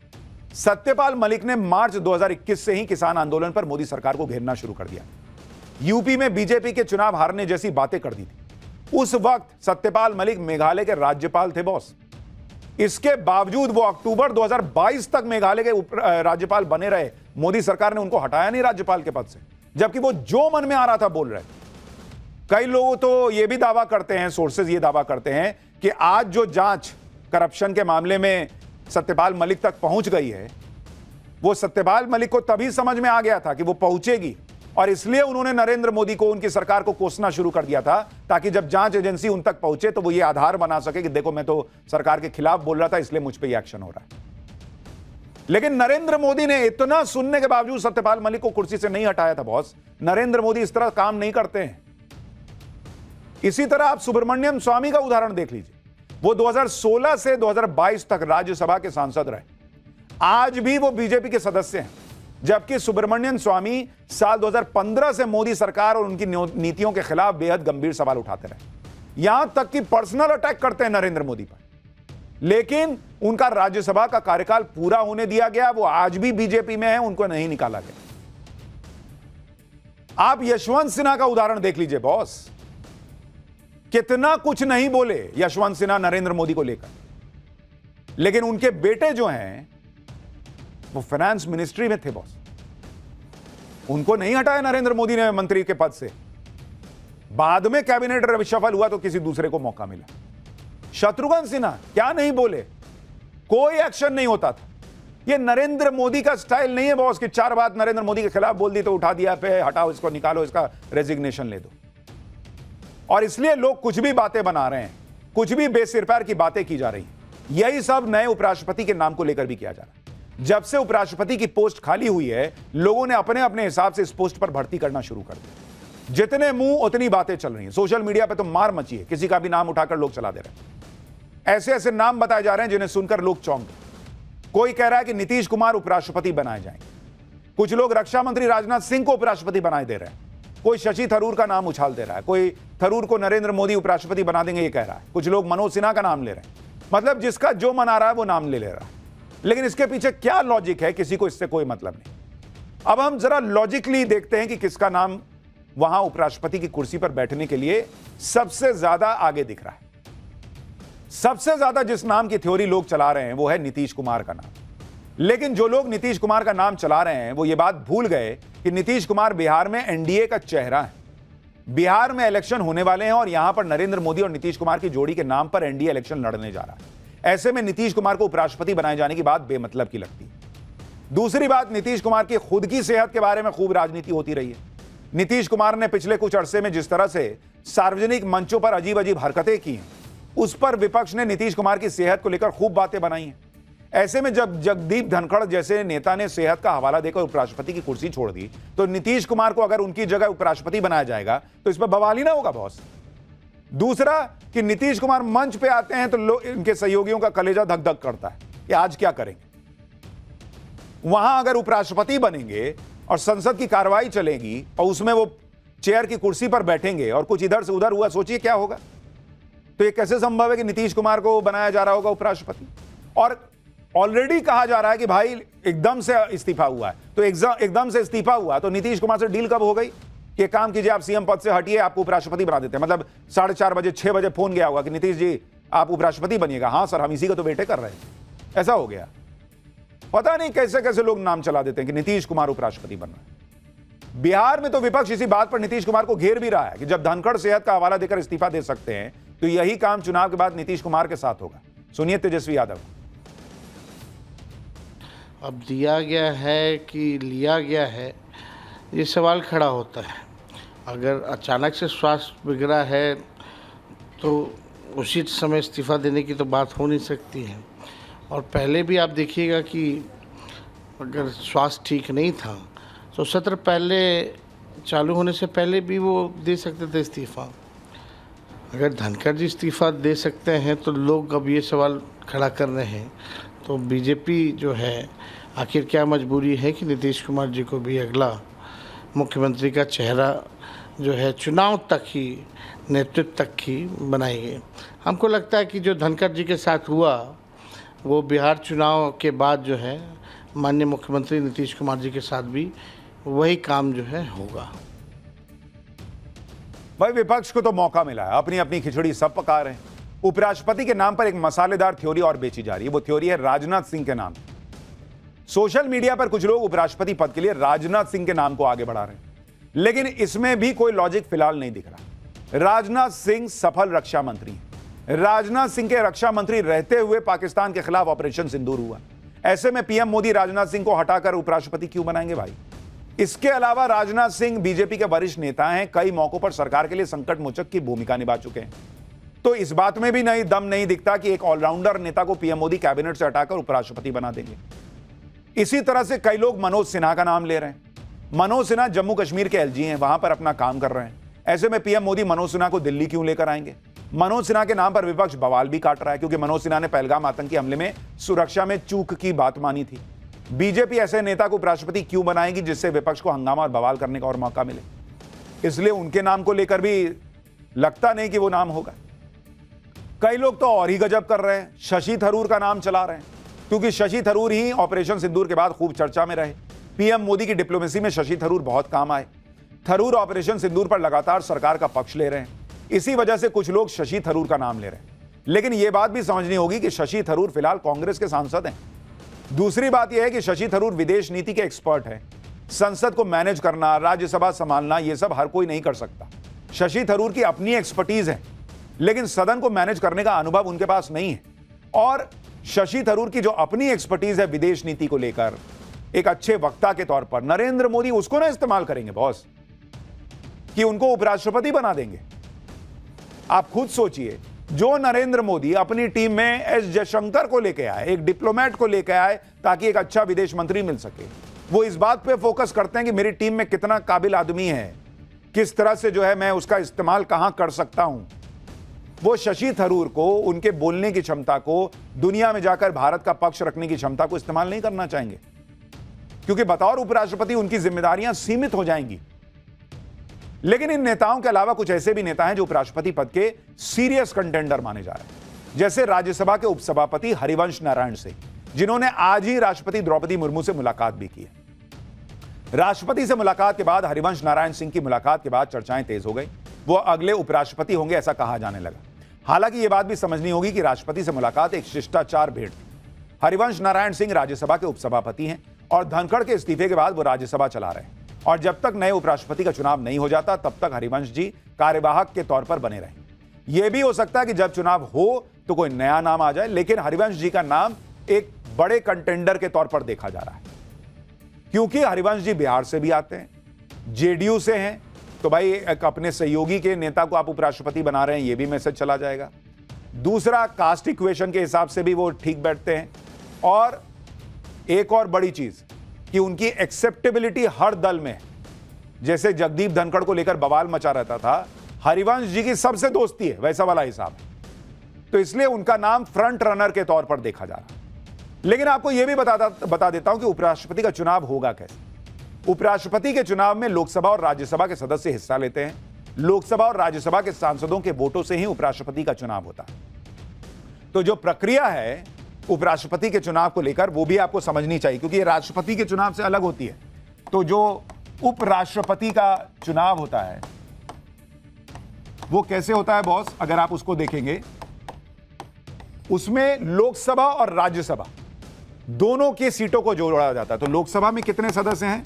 [SPEAKER 1] सत्यपाल मलिक ने मार्च 2021 से ही किसान आंदोलन पर मोदी सरकार को घेरना शुरू कर दिया। यूपी में बीजेपी के चुनाव हारने जैसी बातें कर दी थी। उस वक्त सत्यपाल मलिक मेघालय के राज्यपाल थे बॉस। इसके बावजूद वो अक्टूबर 2022 तक मेघालय के राज्यपाल बने रहे। मोदी सरकार ने उनको हटाया नहीं राज्यपाल के पद से, जबकि वो जो मन में आ रहा था बोल रहे। कई लोग तो ये भी दावा करते हैं, सोर्सेज ये दावा करते हैं कि आज जो जांच करप्शन के मामले में सत्यपाल मलिक तक पहुंच गई है, वो सत्यपाल मलिक को तभी समझ में आ गया था कि वो पहुंचेगी और इसलिए उन्होंने नरेंद्र मोदी को, उनकी सरकार को कोसना शुरू कर दिया था ताकि जब जांच एजेंसी उन तक पहुंचे तो वो ये आधार बना सके कि देखो मैं तो सरकार के खिलाफ बोल रहा था इसलिए मुझ पे ये एक्शन हो रहा है। लेकिन नरेंद्र मोदी ने इतना सुनने के बावजूद सत्यपाल मलिक को कुर्सी से नहीं हटाया था बॉस। नरेंद्र मोदी इस तरह काम नहीं करते हैं। इसी तरह आप सुब्रमण्यम स्वामी का उदाहरण देख लीजिए। वो 2016 से 2022 तक राज्यसभा के सांसद रहे। आज भी वो बीजेपी के सदस्य हैं, जबकि सुब्रमण्यम स्वामी साल 2015 से मोदी सरकार और उनकी नीतियों के खिलाफ बेहद गंभीर सवाल उठाते रहे। यहां तक कि पर्सनल अटैक करते हैं नरेंद्र मोदी पर। लेकिन उनका राज्यसभा का कार्यकाल पूरा होने दिया गया। वो आज भी बीजेपी में है, उनको नहीं निकाला गया। आप यशवंत सिन्हा का उदाहरण देख लीजिए बॉस। कितना कुछ नहीं बोले यशवंत सिन्हा नरेंद्र मोदी को लेकर, लेकिन उनके बेटे जो हैं वो फाइनेंस मिनिस्ट्री में थे बॉस। उनको नहीं हटाया नरेंद्र मोदी ने मंत्री के पद से। बाद में कैबिनेट रिशफल हुआ तो किसी दूसरे को मौका मिला। शत्रुघ्न सिन्हा क्या नहीं बोले, कोई एक्शन नहीं होता था। ये नरेंद्र मोदी का स्टाइल नहीं है बॉस कि चार बात नरेंद्र मोदी के खिलाफ बोल दी तो उठा दिया, पे हटाओ इसको, निकालो इसका रेजिग्नेशन ले दो। और इसलिए लोग कुछ भी बातें बना रहे हैं, कुछ भी बेसिरपैर की बातें की जा रही हैं। यही सब नए उपराष्ट्रपति के नाम को लेकर भी किया जा रहा है। जब से उपराष्ट्रपति की पोस्ट खाली हुई है, लोगों ने अपने अपने हिसाब से इस पोस्ट पर भर्ती करना शुरू कर दिया। जितने मुंह उतनी बातें चल रही हैं। सोशल मीडिया पे तो मार मची है, किसी का भी नाम उठाकर लोग चला दे रहे हैं। ऐसे ऐसे नाम बताए जा रहे हैं जिन्हें सुनकर लोग चौंक गए। कोई कह रहा है कि नीतीश कुमार उपराष्ट्रपति बनाए जाएंगे। कुछ लोग रक्षा मंत्री राजनाथ सिंह को उपराष्ट्रपति बनाए दे रहे हैं। कोई शशि थरूर का नाम उछाल दे रहा है। कोई थरूर को नरेंद्र मोदी उपराष्ट्रपति बना देंगे ये कह रहा है। कुछ लोग मनोज सिन्हा का नाम ले रहे हैं। मतलब जिसका जो मन आ रहा है वो नाम ले रहा है। लेकिन इसके पीछे क्या लॉजिक है, किसी को इससे कोई मतलब नहीं। अब हम जरा लॉजिकली देखते हैं कि किसका नाम वहां उपराष्ट्रपति की कुर्सी पर बैठने के लिए सबसे ज्यादा आगे दिख रहा है। सबसे ज्यादा जिस नाम की थ्योरी लोग चला रहे हैं वो है नीतीश कुमार का नाम। लेकिन जो लोग नीतीश कुमार का नाम चला रहे हैं वो ये बात भूल गए कि नीतीश कुमार बिहार में एनडीए का चेहरा है। बिहार में इलेक्शन होने वाले हैं और यहां पर नरेंद्र मोदी और नीतीश कुमार की जोड़ी के नाम पर एनडीए इलेक्शन लड़ने जा रहा है। ऐसे में नीतीश कुमार को उपराष्ट्रपति बनाए जाने की बात बेमतलब की लगती है। दूसरी बात, नीतीश कुमार की खुद की सेहत के बारे में खूब राजनीति होती रही है। नीतीश कुमार ने पिछले कुछ अरसे में जिस तरह से सार्वजनिक मंचों पर अजीब अजीब हरकतें की हैं, उस पर विपक्ष ने नीतीश कुमार की सेहत को लेकर खूब बातें बनाई हैं। ऐसे में जब जगदीप धनखड़ जैसे नेता ने सेहत का हवाला देकर उपराष्ट्रपति की कुर्सी छोड़ दी, तो नीतीश कुमार को अगर उनकी जगह उपराष्ट्रपति बनाया जाएगा तो इस पर बवाल ही ना होगा बॉस। दूसरा कि नीतीश कुमार मंच पे आते हैं तो लोग, इनके सहयोगियों का कलेजा धक धक करता है कि आज क्या करेंगे। वहां अगर उपराष्ट्रपति बनेंगे और संसद की कार्रवाई चलेगी और उसमें वो चेयर की कुर्सी पर बैठेंगे और कुछ इधर से उधर हुआ, सोचिए क्या होगा। तो ये कैसे संभव है कि नीतीश कुमार को बनाया जा रहा होगा उपराष्ट्रपति? और ऑलरेडी कहा जा रहा है कि भाई एकदम से इस्तीफा हुआ है, तो एकदम से इस्तीफा हुआ तो नीतीश कुमार से डील कब हो गई कि काम कीजिए, आप सीएम पद से हटिए, आपको उपराष्ट्रपति बना देते हैं। मतलब 4:30 बजे 6 बजे फोन गया होगा कि नीतीश जी आप उपराष्ट्रपति बनिएगा। हाँ सर, हम इसी का तो वेट कर रहे हैं। ऐसा हो गया। पता नहीं कैसे कैसे लोग नाम चला देते हैं कि नीतीश कुमार उपराष्ट्रपति बन रहे हैं। बिहार में तो विपक्ष इसी बात पर नीतीश कुमार को घेर भी रहा है कि जब धनखड़ सेहत का हवाला देकर इस्तीफा दे सकते हैं तो यही काम चुनाव के बाद नीतीश कुमार के साथ होगा। सुनिए तेजस्वी यादव।
[SPEAKER 14] अब दिया गया है कि लिया गया है, ये सवाल खड़ा होता है। अगर अचानक से स्वास्थ्य बिगड़ा है तो उसी समय इस्तीफा देने की तो बात हो नहीं सकती है। और पहले भी आप देखिएगा कि अगर स्वास्थ्य ठीक नहीं था तो सत्र पहले चालू होने से पहले भी वो दे सकते थे इस्तीफा। अगर धनखड़ जी इस्तीफा दे सकते हैं तो लोग अब ये सवाल खड़ा कर रहे हैं, तो बीजेपी जो है आखिर क्या मजबूरी है कि नीतीश कुमार जी को भी अगला मुख्यमंत्री का चेहरा जो है चुनाव तक ही, नेतृत्व तक ही बनाएंगे। हमको लगता है कि जो धनखड़ जी के साथ हुआ वो बिहार चुनाव के बाद जो है माननीय मुख्यमंत्री नीतीश कुमार जी के साथ भी वही काम जो है होगा।
[SPEAKER 1] भाई विपक्ष को तो मौका मिला है, अपनी अपनी खिचड़ी सब पका रहे हैं। उपराष्ट्रपति के नाम पर एक मसालेदार थ्योरी और बेची जा रही है। वो थ्योरी है राजनाथ सिंह के नाम। सोशल मीडिया पर कुछ लोग उपराष्ट्रपति पद के लिए राजनाथ सिंह के नाम को आगे बढ़ा रहे हैं, लेकिन इसमें भी कोई लॉजिक फिलहाल नहीं दिख रहा। राजनाथ सिंह सफल रक्षा मंत्री हैं। राजनाथ सिंह के रक्षा मंत्री रहते हुए पाकिस्तान के खिलाफ ऑपरेशन सिंदूर हुआ। ऐसे में पीएम मोदी राजनाथ सिंह को हटाकर उपराष्ट्रपति क्यों बनाएंगे भाई? इसके अलावा राजनाथ सिंह बीजेपी के वरिष्ठ नेता हैं, कई मौकों पर सरकार के लिए संकट मोचक की भूमिका निभा चुके हैं। तो इस बात में भी दम नहीं दिखता कि एक ऑलराउंडर नेता को पीएम मोदी कैबिनेट से हटाकर उपराष्ट्रपति बना देंगे। इसी तरह से कई लोग मनोज सिन्हा का नाम ले रहे हैं। मनोज सिन्हा जम्मू कश्मीर के एलजी हैं, वहां पर अपना काम कर रहे हैं। ऐसे में पीएम मोदी मनोज सिन्हा को दिल्ली क्यों लेकर आएंगे? मनोज सिन्हा के नाम पर विपक्ष बवाल भी काट रहा है, क्योंकि मनोज सिन्हा ने पहलगाम आतंकी हमले में सुरक्षा में चूक की बात मानी थी। बीजेपी ऐसे नेता को उपराष्ट्रपति क्यों बनाएगी जिससे विपक्ष को हंगामा और बवाल करने का और मौका मिले? इसलिए उनके नाम को लेकर भी लगता नहीं कि वो नाम होगा। कई लोग तो और ही गजब कर रहे हैं, शशि थरूर का नाम चला रहे हैं, क्योंकि शशि थरूर ही ऑपरेशन सिंदूर के बाद खूब चर्चा में रहे। पीएम मोदी की डिप्लोमेसी में शशि थरूर बहुत काम आए। थरूर ऑपरेशन सिंदूर पर लगातार सरकार का पक्ष ले रहे हैं, इसी वजह से कुछ लोग शशि थरूर का नाम ले रहे हैं। लेकिन यह बात भी समझनी होगी कि शशि थरूर फिलहाल कांग्रेस के सांसद हैं। दूसरी बात यह है कि शशि थरूर विदेश नीति के एक्सपर्ट हैं। संसद को मैनेज करना, राज्यसभा संभालना, यह सब हर कोई नहीं कर सकता। शशि थरूर की अपनी एक्सपर्टीज है, लेकिन सदन को मैनेज करने का अनुभव उनके पास नहीं है। और शशि थरूर की जो अपनी एक्सपर्टीज है विदेश नीति को लेकर, एक अच्छे वक्ता के तौर पर नरेंद्र मोदी उसको ना इस्तेमाल करेंगे बॉस, कि उनको उपराष्ट्रपति बना देंगे। आप खुद सोचिए, जो नरेंद्र मोदी अपनी टीम में एस जयशंकर को लेके आए, एक डिप्लोमेट को लेके आए ताकि एक अच्छा विदेश मंत्री मिल सके, वो इस बात पे फोकस करते हैं कि मेरी टीम में कितना काबिल आदमी है, किस तरह से जो है मैं उसका इस्तेमाल कहां कर सकता हूं। वो शशि थरूर को, उनके बोलने की क्षमता को, दुनिया में जाकर भारत का पक्ष रखने की क्षमता को इस्तेमाल नहीं करना चाहेंगे, क्योंकि बतौर उपराष्ट्रपति उनकी जिम्मेदारियां सीमित हो जाएंगी। लेकिन इन नेताओं के अलावा कुछ ऐसे भी नेता हैं जो उपराष्ट्रपति पद के सीरियस कंटेंडर माने जा रहे हैं, जैसे राज्यसभा के उपसभापति हरिवंश नारायण सिंह, जिन्होंने आज ही राष्ट्रपति द्रौपदी मुर्मू से मुलाकात भी की है। राष्ट्रपति से मुलाकात के बाद हरिवंश नारायण सिंह की मुलाकात के बाद चर्चाएं तेज हो गई। वो अगले उपराष्ट्रपति होंगे ऐसा कहा जाने लगा। हालांकि यह बात भी समझनी होगी कि राष्ट्रपति से मुलाकात एक शिष्टाचार भेंट थी। हरिवंश नारायण सिंह राज्यसभा के उपसभापति हैं और धनखड़ के इस्तीफे के बाद वो राज्यसभा चला रहे हैं, और जब तक नए उपराष्ट्रपति का चुनाव नहीं हो जाता तब तक हरिवंश जी कार्यवाहक के तौर पर बने रहें। यह भी हो सकता है कि जब चुनाव हो तो कोई नया नाम आ जाए, लेकिन हरिवंश जी का नाम एक बड़े कंटेंडर के तौर पर देखा जा रहा है, क्योंकि हरिवंश जी बिहार से भी आते हैं, जेडीयू से हैं, तो भाई एक अपने सहयोगी के नेता को आप उपराष्ट्रपति बना रहे हैं, यह भी मैसेज चला जाएगा। दूसरा, कास्ट इक्वेशन के हिसाब से भी वो ठीक बैठते हैं, और एक और बड़ी चीज कि उनकी एक्सेप्टेबिलिटी हर दल में, जैसे जगदीप धनखड़ को लेकर बवाल मचा रहता था, हरिवंश जी की सबसे दोस्ती है, वैसा वाला हिसाब। तो इसलिए उनका नाम फ्रंट रनर के तौर पर देखा जा रहा है। लेकिन आपको यह भी बता देता हूं कि उपराष्ट्रपति का चुनाव होगा कैसे। उपराष्ट्रपति के चुनाव में लोकसभा और राज्यसभा के सदस्य हिस्सा लेते हैं। लोकसभा और राज्यसभा के सांसदों के वोटों से ही उपराष्ट्रपति का चुनाव होता है। तो जो प्रक्रिया है उपराष्ट्रपति के चुनाव को लेकर वो भी आपको समझनी चाहिए, क्योंकि ये राष्ट्रपति के चुनाव से अलग होती है। तो जो उपराष्ट्रपति का चुनाव होता है वो कैसे होता है बॉस, अगर आप उसको देखेंगे, उसमें लोकसभा और राज्यसभा दोनों की सीटों को जोड़ा जाता है। तो लोकसभा में कितने सदस्य हैं?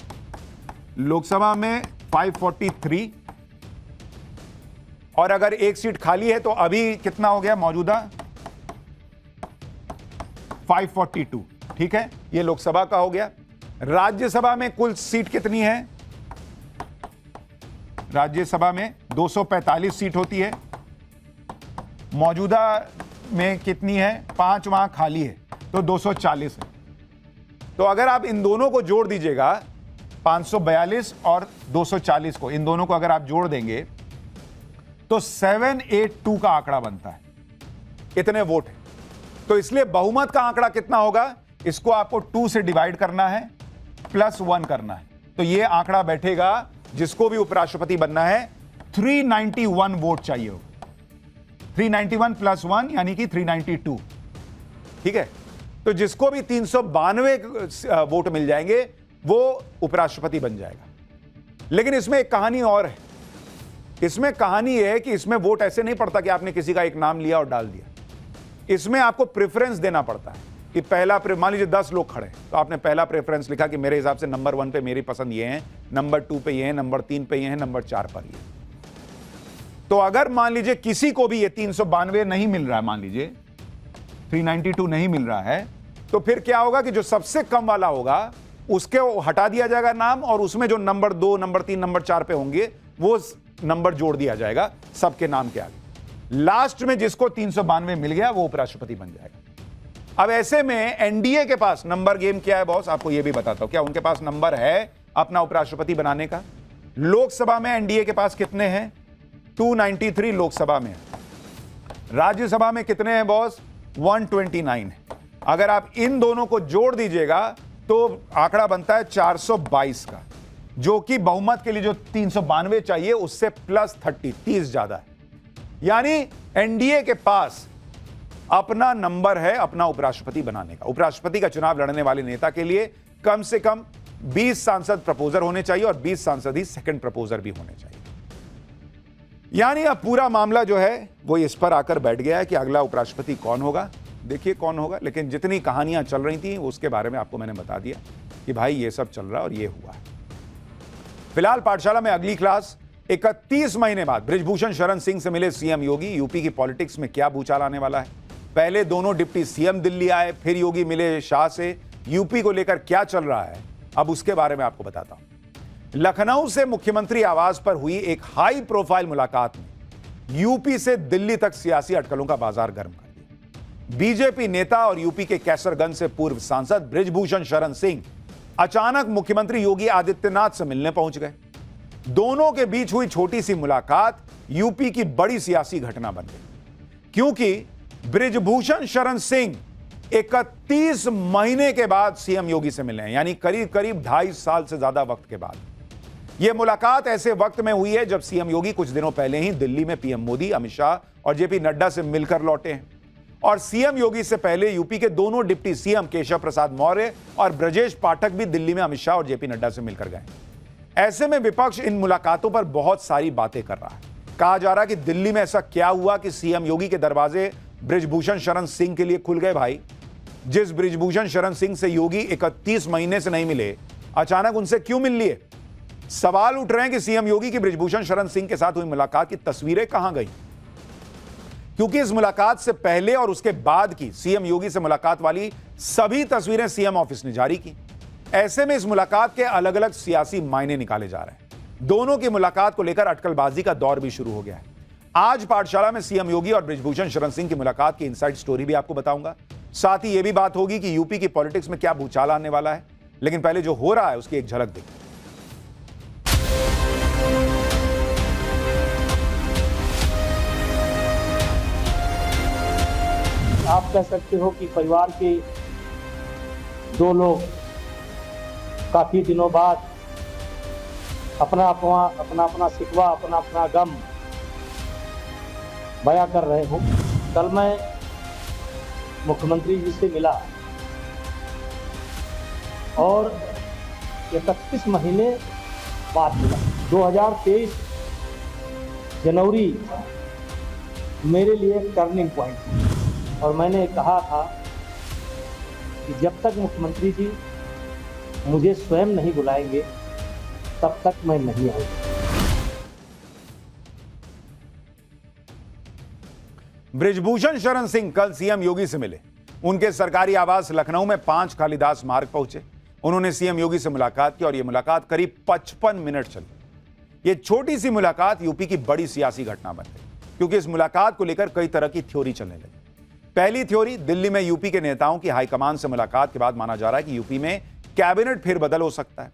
[SPEAKER 1] लोकसभा में 543, और अगर एक सीट खाली है तो अभी कितना हो गया मौजूदा? 542। ठीक है, ये लोकसभा का हो गया। राज्यसभा में कुल सीट कितनी है? राज्यसभा में 245 सीट होती है। मौजूदा में कितनी है? 5 वहां खाली है, तो 240 है। तो अगर आप इन दोनों को जोड़ दीजिएगा, 542 और 240 को, इन दोनों को अगर आप जोड़ देंगे तो 782 का आंकड़ा बनता है। इतने वोट है। तो इसलिए बहुमत का आंकड़ा कितना होगा, इसको आपको 2 से डिवाइड करना है, +1 करना है। तो ये आंकड़ा बैठेगा, जिसको भी उपराष्ट्रपति बनना है 391 वोट चाहिए हो। 391 + 1 यानी कि 392। ठीक है, तो जिसको भी 392 वोट मिल जाएंगे वो उपराष्ट्रपति बन जाएगा। लेकिन इसमें एक कहानी और है। इसमें कहानी यह है कि इसमें वोट ऐसे नहीं पड़ता कि आपने किसी का एक नाम लिया और डाल दिया। इसमें आपको प्रेफरेंस देना पड़ता है कि पहला, मान लीजिए 10 लोग खड़े, तो आपने पहला प्रेफरेंस लिखा कि मेरे हिसाब से नंबर 1 पे मेरी पसंद ये है, नंबर 2 पे ये है, नंबर 3 पे ये है, नंबर 4 पर ये। तो अगर मान लीजिए किसी को भी ये 392 नहीं मिल रहा है, मान लीजिए 392 नहीं मिल रहा है, तो फिर क्या होगा कि जो सबसे कम वाला होगा उसके हटा दिया जाएगा नाम, और उसमें जो नंबर 2, नंबर 3, नंबर 4 पे होंगे वो नंबर जोड़ दिया जाएगा सबके नाम के आगे। लास्ट में जिसको 392 मिल गया वो उपराष्ट्रपति बन जाएगा। अब ऐसे में एनडीए के पास नंबर गेम क्या है बॉस, आपको यह भी बताता हूं। क्या उनके पास नंबर है अपना उपराष्ट्रपति बनाने का? लोकसभा में एनडीए के पास कितने हैं? 293 लोकसभा में। राज्यसभा में कितने हैं बॉस? 129 है। अगर आप इन दोनों को जोड़ दीजिएगा तो आंकड़ा बनता है 422 का, जो कि बहुमत के लिए जो 392 चाहिए उससे +30, 30 ज्यादा है। यानी एनडीए के पास अपना नंबर है अपना उपराष्ट्रपति बनाने का। उपराष्ट्रपति का चुनाव लड़ने वाले नेता के लिए कम से कम 20 सांसद प्रपोजर होने चाहिए और 20 सांसद ही सेकंड प्रपोजर भी होने चाहिए। यानी अब पूरा मामला जो है वो इस पर आकर बैठ गया है कि अगला उपराष्ट्रपति कौन होगा। देखिए कौन होगा, लेकिन जितनी कहानियां चल रही थी उसके बारे में आपको मैंने बता दिया कि भाई ये सब चल रहा है और ये हुआ है। फिलहाल पाठशाला में अगली क्लास 31 महीने बाद बृजभूषण शरण सिंह से मिले सीएम योगी। यूपी की पॉलिटिक्स में क्या भूचाल आने वाला है? पहले दोनों डिप्टी सीएम दिल्ली आए, फिर योगी मिले शाह से। यूपी को लेकर क्या चल रहा है अब उसके बारे में आपको बताता हूं। लखनऊ से मुख्यमंत्री आवास पर हुई एक हाई प्रोफाइल मुलाकात में यूपी से दिल्ली तक सियासी अटकलों का बाजार गर्म कर दिया। बीजेपी नेता और यूपी के कैसरगंज से पूर्व सांसद बृजभूषण शरण सिंह अचानक मुख्यमंत्री योगी आदित्यनाथ से मिलने पहुंच गए। दोनों के बीच हुई छोटी सी मुलाकात यूपी की बड़ी सियासी घटना बन गई, क्योंकि बृजभूषण शरण सिंह 31 महीने के बाद सीएम योगी से मिले हैं, यानी करीब करीब 2.5 साल से ज्यादा वक्त के बाद। यह मुलाकात ऐसे वक्त में हुई है जब सीएम योगी कुछ दिनों पहले ही दिल्ली में पीएम मोदी, अमित शाह और जेपी नड्डा से मिलकर लौटे हैं। और सीएम योगी से पहले यूपी के दोनों डिप्टी सीएम केशव प्रसाद मौर्य और ब्रजेश पाठक भी दिल्ली में अमित शाह और जेपी नड्डा से मिलकर गए। ऐसे में विपक्ष इन मुलाकातों पर बहुत सारी बातें कर रहा है। कहा जा रहा है कि दिल्ली में ऐसा क्या हुआ कि सीएम योगी के दरवाजे बृजभूषण शरण सिंह के लिए खुल गए। भाई, जिस बृजभूषण शरण सिंह से योगी 31 महीने से नहीं मिले, अचानक उनसे क्यों मिल लिए? सवाल उठ रहे हैं कि सीएम योगी की बृजभूषण शरण सिंह के साथ हुई मुलाकात की तस्वीरें कहां गई, क्योंकि इस मुलाकात से पहले और उसके बाद की सीएम योगी से मुलाकात वाली सभी तस्वीरें सीएम ऑफिस ने जारी की। ऐसे में इस मुलाकात के अलग अलग सियासी मायने निकाले जा रहे हैं। दोनों की मुलाकात को लेकर अटकलबाजी का दौर भी शुरू हो गया है। आज पाठशाला में सीएम योगी और बृजभूषण शरण सिंह की मुलाकात की इनसाइड स्टोरी भी आपको बताऊंगा। साथ ही यह भी बात होगी कि यूपी की पॉलिटिक्स में क्या भूचाल आने वाला है। लेकिन पहले जो हो रहा है उसकी एक झलक देखिए।
[SPEAKER 15] आप कह सकते हो कि परिवार के 2 लोग काफी दिनों बाद अपना अपना शिकवा, अपना अपना गम बयां कर रहे हूँ। कल मैं मुख्यमंत्री जी से मिला और 31 महीने बाद मिला। 2023 जनवरी मेरे लिए एक टर्निंग पॉइंट था और मैंने कहा था कि जब तक मुख्यमंत्री जी मुझे स्वयं नहीं बुलाएंगे तब तक मैं नहीं आऊंगा।
[SPEAKER 1] बृजभूषण शरण सिंह कल सीएम योगी से मिले। उनके सरकारी आवास लखनऊ में 5 कालिदास मार्ग पहुंचे। उन्होंने सीएम योगी से मुलाकात की और यह मुलाकात करीब 55 मिनट चली। यह छोटी सी मुलाकात यूपी की बड़ी सियासी घटना बन गई, क्योंकि इस मुलाकात को लेकर कई तरह की थ्योरी चलने लगी। पहली थ्योरी, दिल्ली में यूपी के नेताओं की हाईकमान से मुलाकात के बाद माना जा रहा है कि यूपी में कैबिनेट फेरबदल हो सकता है।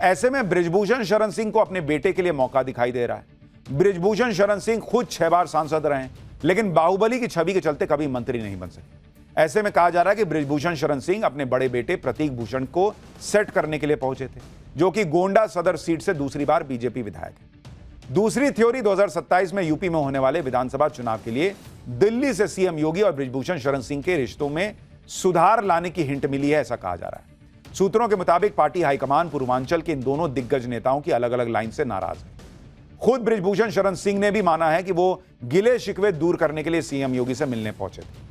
[SPEAKER 1] ऐसे में बृजभूषण शरण सिंह को अपने बेटे के लिए मौका दिखाई दे रहा है। बृजभूषण शरण सिंह खुद 6 बार सांसद रहे हैं, लेकिन बाहुबली की छवि के चलते कभी मंत्री नहीं बन सके। ऐसे में कहा जा रहा है कि बृजभूषण शरण सिंह अपने बड़े बेटे प्रतीक भूषण को सेट करने के लिए पहुंचे थे, जो कि गोंडा सदर सीट से दूसरी बार बीजेपी विधायक है। दूसरी थ्योरी, 2027 में यूपी में होने वाले विधानसभा चुनाव के लिए दिल्ली से सीएम योगी और बृजभूषण शरण सिंह के रिश्तों में सुधार लाने की हिंट मिली है, ऐसा कहा जा रहा है। सूत्रों के मुताबिक पार्टी हाईकमान पूर्वांचल के इन दोनों दिग्गज नेताओं की अलग अलग लाइन से नाराज है। खुद बृजभूषण शरण सिंह ने भी माना है कि वो गिले शिकवे दूर करने के लिए सीएम योगी से मिलने पहुंचे थे।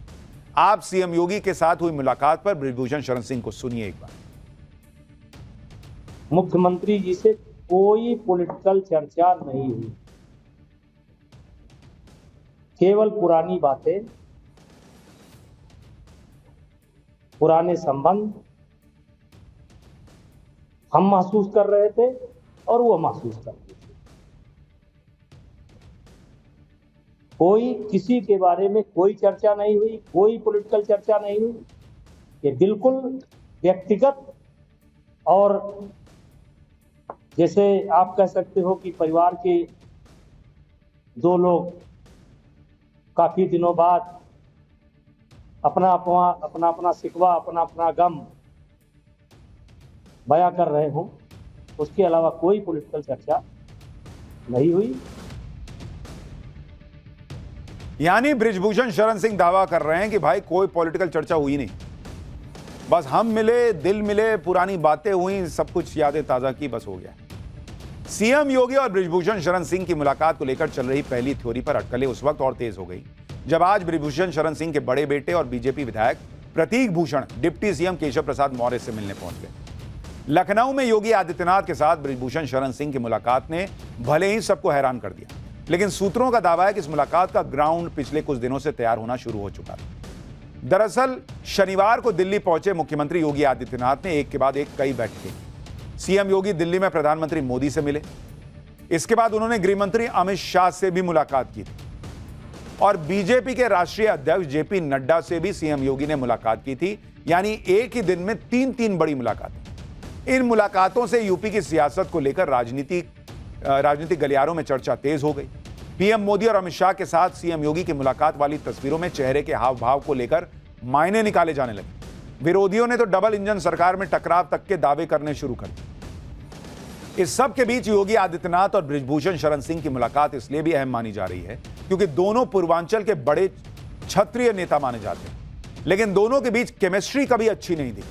[SPEAKER 1] आप सीएम योगी के साथ हुई मुलाकात पर बृजभूषण शरण सिंह को सुनिए एक बार।
[SPEAKER 15] मुख्यमंत्री जी से कोई पॉलिटिकल चर्चा नहीं हुई, केवल पुरानी बातें, पुराने संबंध हम महसूस कर रहे थे और वो महसूस कर रहे थे। कोई किसी के बारे में कोई चर्चा नहीं हुई, कोई पॉलिटिकल चर्चा नहीं हुई। ये बिल्कुल व्यक्तिगत और जैसे आप कह सकते हो कि परिवार के दो लोग काफी दिनों बाद अपना अपना शिकवा, अपना अपना गम बयां कर रहे हों, उसके अलावा कोई पॉलिटिकल चर्चा नहीं हुई।
[SPEAKER 1] यानी बृजभूषण शरण सिंह दावा कर रहे हैं कि भाई कोई पॉलिटिकल चर्चा हुई नहीं, बस हम मिले, दिल मिले, पुरानी बातें हुई, सब कुछ यादें ताजा की, बस हो गया। सीएम योगी और बृजभूषण शरण सिंह की मुलाकात को लेकर चल रही पहली थ्योरी पर अटकलें उस वक्त और तेज हो गई जब आज बृजभूषण शरण सिंह के बड़े बेटे और बीजेपी विधायक प्रतीक भूषण डिप्टी सीएम केशव प्रसाद मौर्य से मिलने पहुंच गए। लखनऊ में योगी आदित्यनाथ के साथ बृजभूषण शरण सिंह की मुलाकात ने भले ही सबको हैरान कर दिया, लेकिन सूत्रों का दावा है कि इस मुलाकात का ग्राउंड पिछले कुछ दिनों से तैयार होना शुरू हो चुका था। दरअसल शनिवार को दिल्ली पहुंचे मुख्यमंत्री योगी आदित्यनाथ ने एक के बाद एक कई बैठकें की। सीएम योगी दिल्ली में प्रधानमंत्री मोदी से मिले, इसके बाद उन्होंने गृहमंत्री अमित शाह से भी मुलाकात की थी और बीजेपी के राष्ट्रीय अध्यक्ष जेपी नड्डा से भी सीएम योगी ने मुलाकात की थी। यानी एक ही दिन में 3 बड़ी मुलाकातें। इन मुलाकातों से यूपी की सियासत को लेकर राजनीतिक गलियारों में चर्चा तेज हो गई। पीएम मोदी और अमित शाह के साथ सीएम योगी की मुलाकात वाली तस्वीरों में चेहरे के हाव भाव को लेकर मायने निकाले जाने लगे। विरोधियों ने तो डबल इंजन सरकार में टकराव तक के दावे करने शुरू कर दिए। इस सब के बीच योगी आदित्यनाथ और बृजभूषण शरण सिंह की मुलाकात इसलिए भी अहम मानी जा रही है क्योंकि दोनों पूर्वांचल के बड़े क्षत्रिय नेता माने जाते हैं, लेकिन दोनों के बीच केमिस्ट्री कभी अच्छी नहीं थी।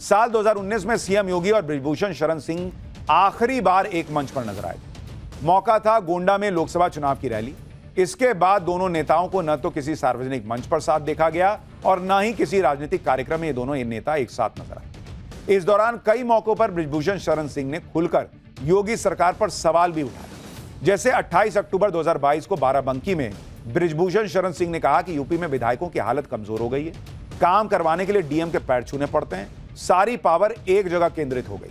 [SPEAKER 1] साल 2019 में सीएम योगी और बृजभूषण शरण सिंह आखिरी बार एक मंच पर नजर आए थे। मौका था गोंडा में लोकसभा चुनाव की रैली। इसके बाद दोनों नेताओं को न तो किसी सार्वजनिक मंच पर साथ देखा गया और न ही किसी राजनीतिक कार्यक्रम में ये दोनों नेता एक साथ नजर आए। इस दौरान कई मौकों पर बृजभूषण शरण सिंह ने खुलकर योगी सरकार पर सवाल भी उठाए। जैसे 28 अक्टूबर 2022 को बाराबंकी में बृजभूषण शरण सिंह ने कहा कि यूपी में विधायकों की हालत कमजोर हो गई है, काम करवाने के लिए डीएम के पैर छूने पड़ते हैं, सारी पावर एक जगह केंद्रित हो गई।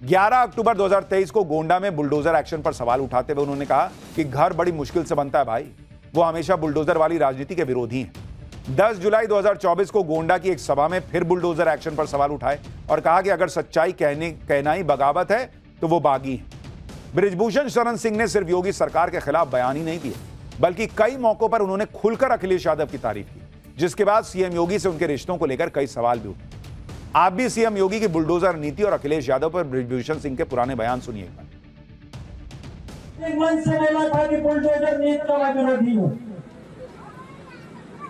[SPEAKER 1] 11 अक्टूबर 2023 को गोंडा में बुलडोजर एक्शन पर सवाल उठाते हुए उन्होंने कहा कि घर बड़ी मुश्किल से बनता है भाई, वो हमेशा बुलडोजर वाली राजनीति के विरोधी हैं। 10 जुलाई 2024 को गोंडा की एक सभा में फिर बुलडोजर एक्शन पर सवाल उठाए और कहा कि अगर सच्चाई कहना ही बगावत है तो वो बागी है। बृजभूषण शरण सिंह ने सिर्फ योगी सरकार के खिलाफ बयान ही नहीं दिए, बल्कि कई मौकों पर उन्होंने खुलकर अखिलेश यादव की तारीफ की, जिसके बाद सीएम योगी से उनके रिश्तों को लेकर कई सवाल भी उठे। आप भी सीएम योगी की बुलडोजर नीति और अखिलेश यादव पर बृजभूषण सिंह के पुराने बयान सुनिए।
[SPEAKER 15] एक मन से बोला था कि बुलडोजर नीति का मैं विरोधी हूँ।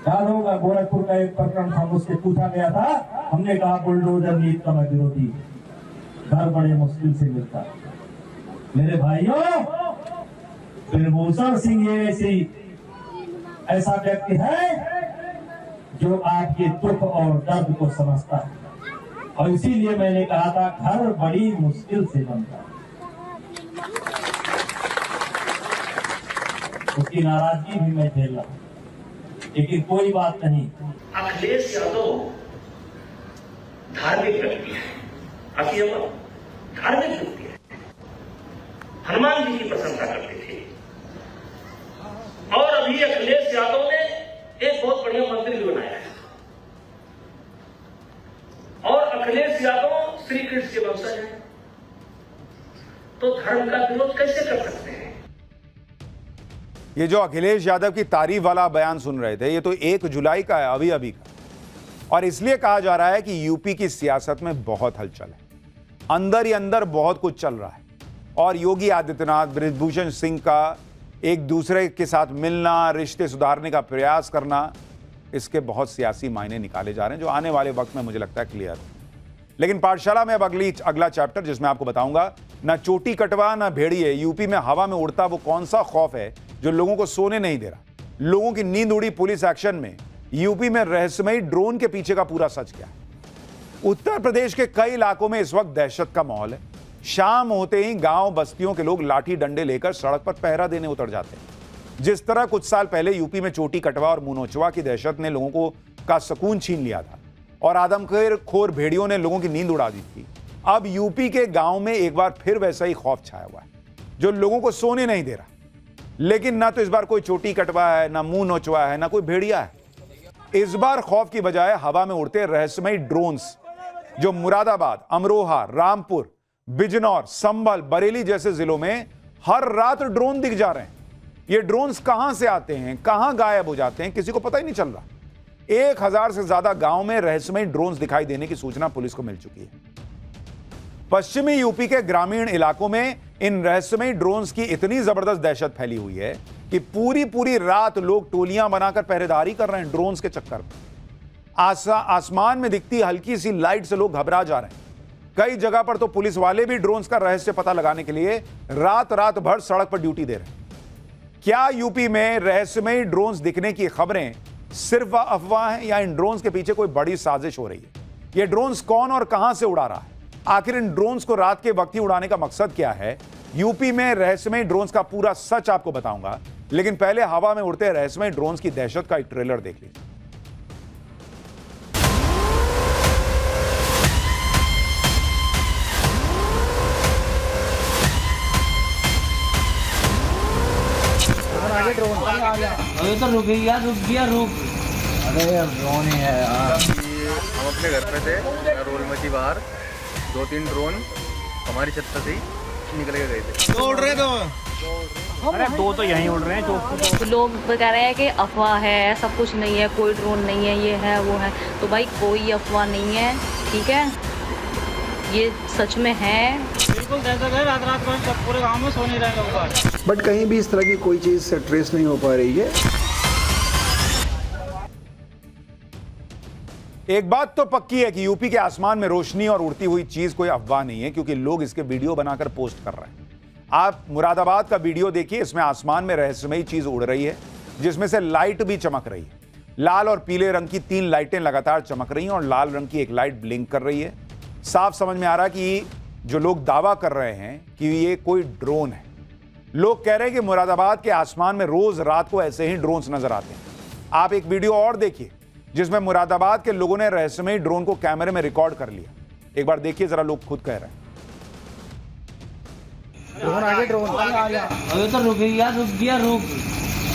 [SPEAKER 15] याद होगा गोरखपुर का एक प्रकरण था, मुझसे पूछा गया था, हमने कहा बुलडोजर नीति का मैं विरोधी हूँ। घर बड़े मुश्किल से मिलता। मेरे भाइयों, ब्रजभूषण सिंह ये ऐसा व्यक्ति है जो आपके दुख और दर्द को समझता है, और इसीलिए मैंने कहा था घर बड़ी मुश्किल से बनता है। उसकी नाराजगी भी मैं झेल रहा हूं, लेकिन कोई बात नहीं।
[SPEAKER 16] अखिलेश यादव धार्मिक व्यक्ति है, अखिलेश धार्मिक व्यक्ति है, हनुमान जी की प्रशंसा करते थे। और अभी अखिलेश यादव ने एक बहुत बढ़िया मंदिर भी बनाया है, और अखिलेश यादव श्री कृष्ण के वंशज हैं, तो धर्म का विरोध कैसे कर सकते हैं?
[SPEAKER 1] ये जो अखिलेश यादव की तारीफ वाला बयान सुन रहे थे, ये तो 1 जुलाई का है, अभी का, और इसलिए कहा जा रहा है कि यूपी की सियासत में बहुत हलचल है, अंदर ही अंदर बहुत कुछ चल रहा है, और योगी आदित्यनाथ, ब्रजभूषण सिंह का एक दूसरे के साथ मिलना, रिश्ते सुधारने का प्रयास करना, इसके बहुत सियासी मायने निकाले जा रहे हैं, जो आने वाले वक्त में मुझे लगता है क्लियर है। लेकिन पाठशाला में अब अगला चैप्टर, जिसमें आपको बताऊंगा ना चोटी कटवा ना भेड़िए, यूपी में हवा में उड़ता वो कौन सा खौफ है जो लोगों को सोने नहीं दे रहा। लोगों की नींद उड़ी पुलिस एक्शन में, यूपी में रहस्यमयी ड्रोन के पीछे का पूरा सच क्या है। उत्तर प्रदेश के कई इलाकों में इस वक्त दहशत का माहौल है। शाम होते ही गांव बस्तियों के लोग लाठी डंडे लेकर सड़क पर पहरा देने उतर जाते हैं। जिस तरह कुछ साल पहले यूपी में चोटी कटवा और मुनोचवा की दहशत ने लोगों को का सुकून छीन लिया था और आदमखोर भेड़ियों ने लोगों की नींद उड़ा दी थी, अब यूपी के गांव में एक बार फिर वैसा ही खौफ छाया हुआ है जो लोगों को सोने नहीं दे रहा। लेकिन ना तो इस बार कोई चोटी कटवा है, ना मुंह नोचवा है, ना कोई भेड़िया है। इस बार खौफ की बजाय हवा में उड़ते रहस्यमयी ड्रोन्स जो मुरादाबाद, अमरोहा, रामपुर, बिजनौर, संभल, बरेली जैसे जिलों में हर रात ड्रोन दिख जा रहे हैं। ये ड्रोन्स कहां से आते हैं, कहां गायब हो जाते हैं, किसी को पता ही नहीं चल रहा। 1000 से ज्यादा गांव में रहस्यमयी ड्रोन्स दिखाई देने की सूचना पुलिस को मिल चुकी है। पश्चिमी यूपी के ग्रामीण इलाकों में इन रहस्यमयी ड्रोन्स की इतनी जबरदस्त दहशत फैली हुई है कि पूरी रात लोग टोलियां बनाकर पहरेदारी कर रहे हैं ड्रोन्स के चक्कर में। आसमान में दिखती हल्की सी लाइट से लोग घबरा जा रहे हैं। कई जगह पर तो पुलिस वाले भी ड्रोन्स का रहस्य पता लगाने के लिए रात भर सड़क पर ड्यूटी दे रहे हैं। क्या यूपी में रहस्यमयी ड्रोन्स दिखने की खबरें सिर्फ अफवाह हैं या इन ड्रोन्स के पीछे कोई बड़ी साजिश हो रही है? ये ड्रोन्स कौन और कहां से उड़ा रहा है? आखिर इन ड्रोन्स को रात के वक्त ही उड़ाने का मकसद क्या है? यूपी में रहस्यमयी ड्रोन्स का पूरा सच आपको बताऊंगा, लेकिन पहले हवा में उड़ते रहस्यमयी ड्रोन्स की दहशत का एक ट्रेलर देख लीजिए।
[SPEAKER 5] अरे तो रुक गया रुक।
[SPEAKER 17] अरे यार ड्रोन ही है यार। हम अपने घर पे थे, रोल में थी बाहर, 2-3 ड्रोन हमारी छत से ही निकल के गए थे।
[SPEAKER 18] तो उड़ रहे दो,
[SPEAKER 19] अरे 2 तो यहीं उड़ रहे हैं। जो
[SPEAKER 20] लोग कह रहे हैं कि अफवाह है, सब कुछ नहीं है, कोई ड्रोन नहीं है, ये है वो है, तो भाई कोई अफवाह नहीं है, ठीक है, ये सच में है।
[SPEAKER 19] बिल्कुल दहशत है, रात भर सब पूरे गांव में सो नहीं रहे लोग।
[SPEAKER 21] बट कहीं भी इस तरह की कोई चीज ट्रेस नहीं हो पा रही है।
[SPEAKER 1] एक बात तो पक्की है कि यूपी के आसमान में रोशनी और उड़ती हुई चीज कोई अफवाह नहीं है, क्योंकि लोग इसके वीडियो बनाकर पोस्ट कर रहे हैं। आप मुरादाबाद का वीडियो देखिए, इसमें आसमान में रहस्यमयी चीज उड़ रही है जिसमें से लाइट भी चमक रही है। लाल और पीले रंग की 3 लाइटें लगातार चमक रही हैं और लाल रंग की एक लाइट ब्लिंक कर रही है। साफ समझ में आ रहा है कि जो लोग दावा कर रहे हैं कि ये कोई ड्रोन है। लोग कह रहे हैं कि मुरादाबाद के आसमान में रोज रात को ऐसे ही ड्रोन्स नजर आते हैं। आप एक वीडियो और देखिए जिसमें मुरादाबाद के लोगों ने रहस्यमयी ड्रोन को कैमरे में रिकॉर्ड कर लिया। एक बार देखिए जरा, लोग खुद कह रहे हैं।
[SPEAKER 17] ड्रोन आगे, ड्रोन आ गया।
[SPEAKER 5] अरे तो रुक।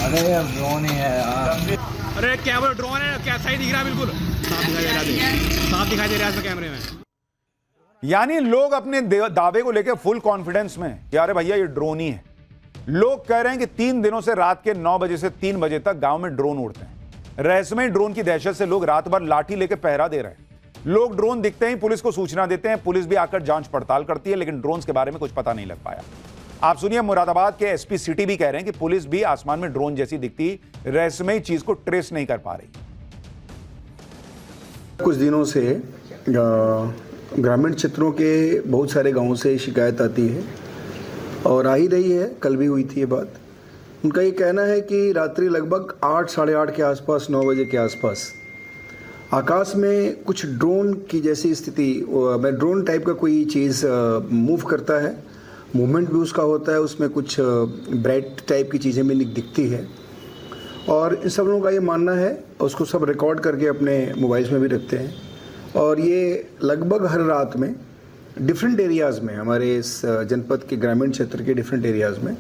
[SPEAKER 17] अरे यार ड्रोन ही है यार।
[SPEAKER 19] अरे क्या वो ड्रोन है, क्या सही दिख रहा है? बिल्कुल साफ दिखाई दे रहा है कैमरे में।
[SPEAKER 1] यानी लोग अपने दावे को लेकर फुल कॉन्फिडेंस में कि अरे भैया ये ड्रोन ही है। लोग कह रहे हैं कि 3 दिनों से रात के 9 बजे से 3 बजे तक गांव में ड्रोन उड़ते हैं। रहस्यमयी ड्रोन की दहशत से लोग रात भर लाठी लेकर पहरा दे रहे हैं। लोग ड्रोन दिखते ही पुलिस को सूचना देते हैं, पुलिस भी आकर जांच पड़ताल करती है, लेकिन ड्रोन्स के बारे में कुछ पता नहीं लग पाया। आप सुनिए, मुरादाबाद के एसपी सिटी भी कह रहे हैं कि पुलिस भी आसमान में ड्रोन जैसी दिखती रहस्यमयी चीज को ट्रेस नहीं कर पा रही।
[SPEAKER 21] कुछ दिनों से ग्रामीण क्षेत्रों के बहुत सारे गांवों से शिकायत आती है और आ ही रही है, कल भी हुई थी ये बात। उनका ये कहना है कि रात्रि लगभग 8, साढ़े 8 के आसपास, 9 बजे के आसपास आकाश में कुछ ड्रोन की जैसी स्थिति, में ड्रोन टाइप का कोई चीज़ मूव करता है, मूवमेंट भी उसका होता है, उसमें कुछ ब्राइट टाइप की चीज़ें भी दिखती है। और इन सब लोगों का ये मानना है, उसको सब रिकॉर्ड करके अपने मोबाइल्स में भी रखते हैं। और ये लगभग हर रात में डिफरेंट एरियाज़ में, हमारे इस जनपद के ग्रामीण क्षेत्र के डिफरेंट एरियाज़ में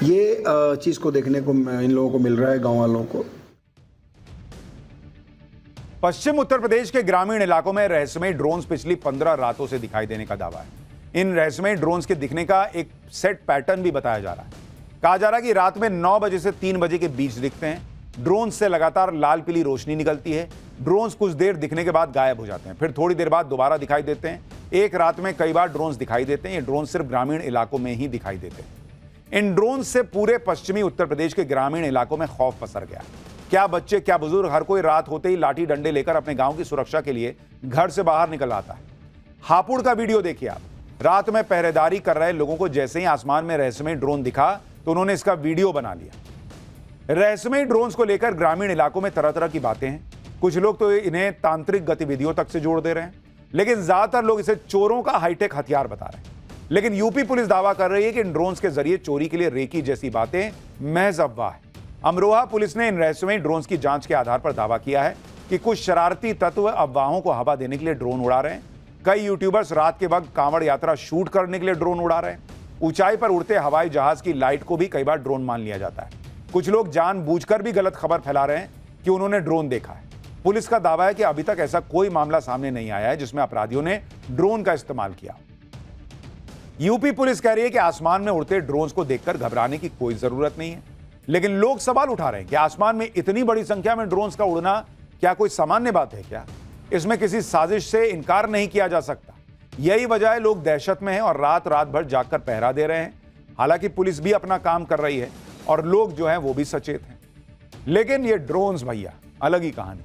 [SPEAKER 21] ये चीज़ को देखने को इन लोगों को मिल रहा है, गाँव वालों को।
[SPEAKER 1] पश्चिम उत्तर प्रदेश के ग्रामीण इलाकों में रहस्यमयी ड्रोन्स पिछली 15 रातों से दिखाई देने का दावा है। इन रहस्यमयी ड्रोन्स के दिखने का एक सेट पैटर्न भी बताया जा रहा है। कहा जा रहा है कि रात में 9 बजे से 3 बजे के बीच दिखते हैं। ड्रोन से लगातार लाल पीली रोशनी निकलती है। ड्रोन्स कुछ देर दिखने के बाद गायब हो जाते हैं, फिर थोड़ी देर बाद दोबारा दिखाई देते हैं। एक रात में कई बार ड्रोन्स दिखाई देते हैं। ये ड्रोन सिर्फ ग्रामीण इलाकों में ही दिखाई देते हैं। इन ड्रोन से पूरे पश्चिमी उत्तर प्रदेश के ग्रामीण इलाकों में खौफ पसर गया। क्या बच्चे, क्या बुजुर्ग, हर कोई रात होते ही लाठी डंडे लेकर अपने गांव की सुरक्षा के लिए घर से बाहर निकल आता है। हापुड़ का वीडियो देखिए आप। रात में पहरेदारी कर रहे लोगों को जैसे ही आसमान में रहस्यमयी ड्रोन दिखा तो उन्होंने इसका वीडियो बना लिया। रहस्यमयी ड्रोन्स को लेकर ग्रामीण इलाकों में तरह तरह की बातें हैं। कुछ लोग तो इन्हें तांत्रिक गतिविधियों तक से जोड़ दे रहे हैं, लेकिन ज्यादातर लोग इसे चोरों का हाईटेक हथियार बता रहे हैं। लेकिन यूपी पुलिस दावा कर रही है कि इन ड्रोन्स के जरिए चोरी के लिए रेकी जैसी बातें महज अफवाह है। अमरोहा पुलिस ने इन रहस्यमयी ड्रोन्स की जांच के आधार पर दावा किया है कि कुछ शरारती तत्व अफवाहों को हवा देने के लिए ड्रोन उड़ा रहे हैं। कई यूट्यूबर्स रात के वक्त कांवड़ यात्रा शूट करने के लिए ड्रोन उड़ा रहे हैं। ऊंचाई पर उड़ते हवाई जहाज की लाइट को भी कई बार ड्रोन मान लिया जाता है। कुछ लोग जानबूझकर भी गलत खबर फैला रहे हैं कि उन्होंने ड्रोन देखा है। पुलिस का दावा है कि अभी तक ऐसा कोई मामला सामने नहीं आया है जिसमें अपराधियों ने ड्रोन का इस्तेमाल किया। यूपी पुलिस कह रही है कि आसमान में उड़ते ड्रोन्स को देखकर घबराने की कोई जरूरत नहीं है, लेकिन लोग सवाल उठा रहे हैं कि आसमान में इतनी बड़ी संख्या में ड्रोन्स का उड़ना क्या कोई सामान्य बात है क्या? इसमें किसी साजिश से इनकार नहीं किया जा सकता। यही वजह है लोग दहशत में हैं और रात भर जागकर पहरा दे रहे हैं। हालांकि पुलिस भी अपना काम कर रही है और लोग जो हैं वो भी सचेत हैं। लेकिन ये ड्रोन्स भैया अलग ही कहानी।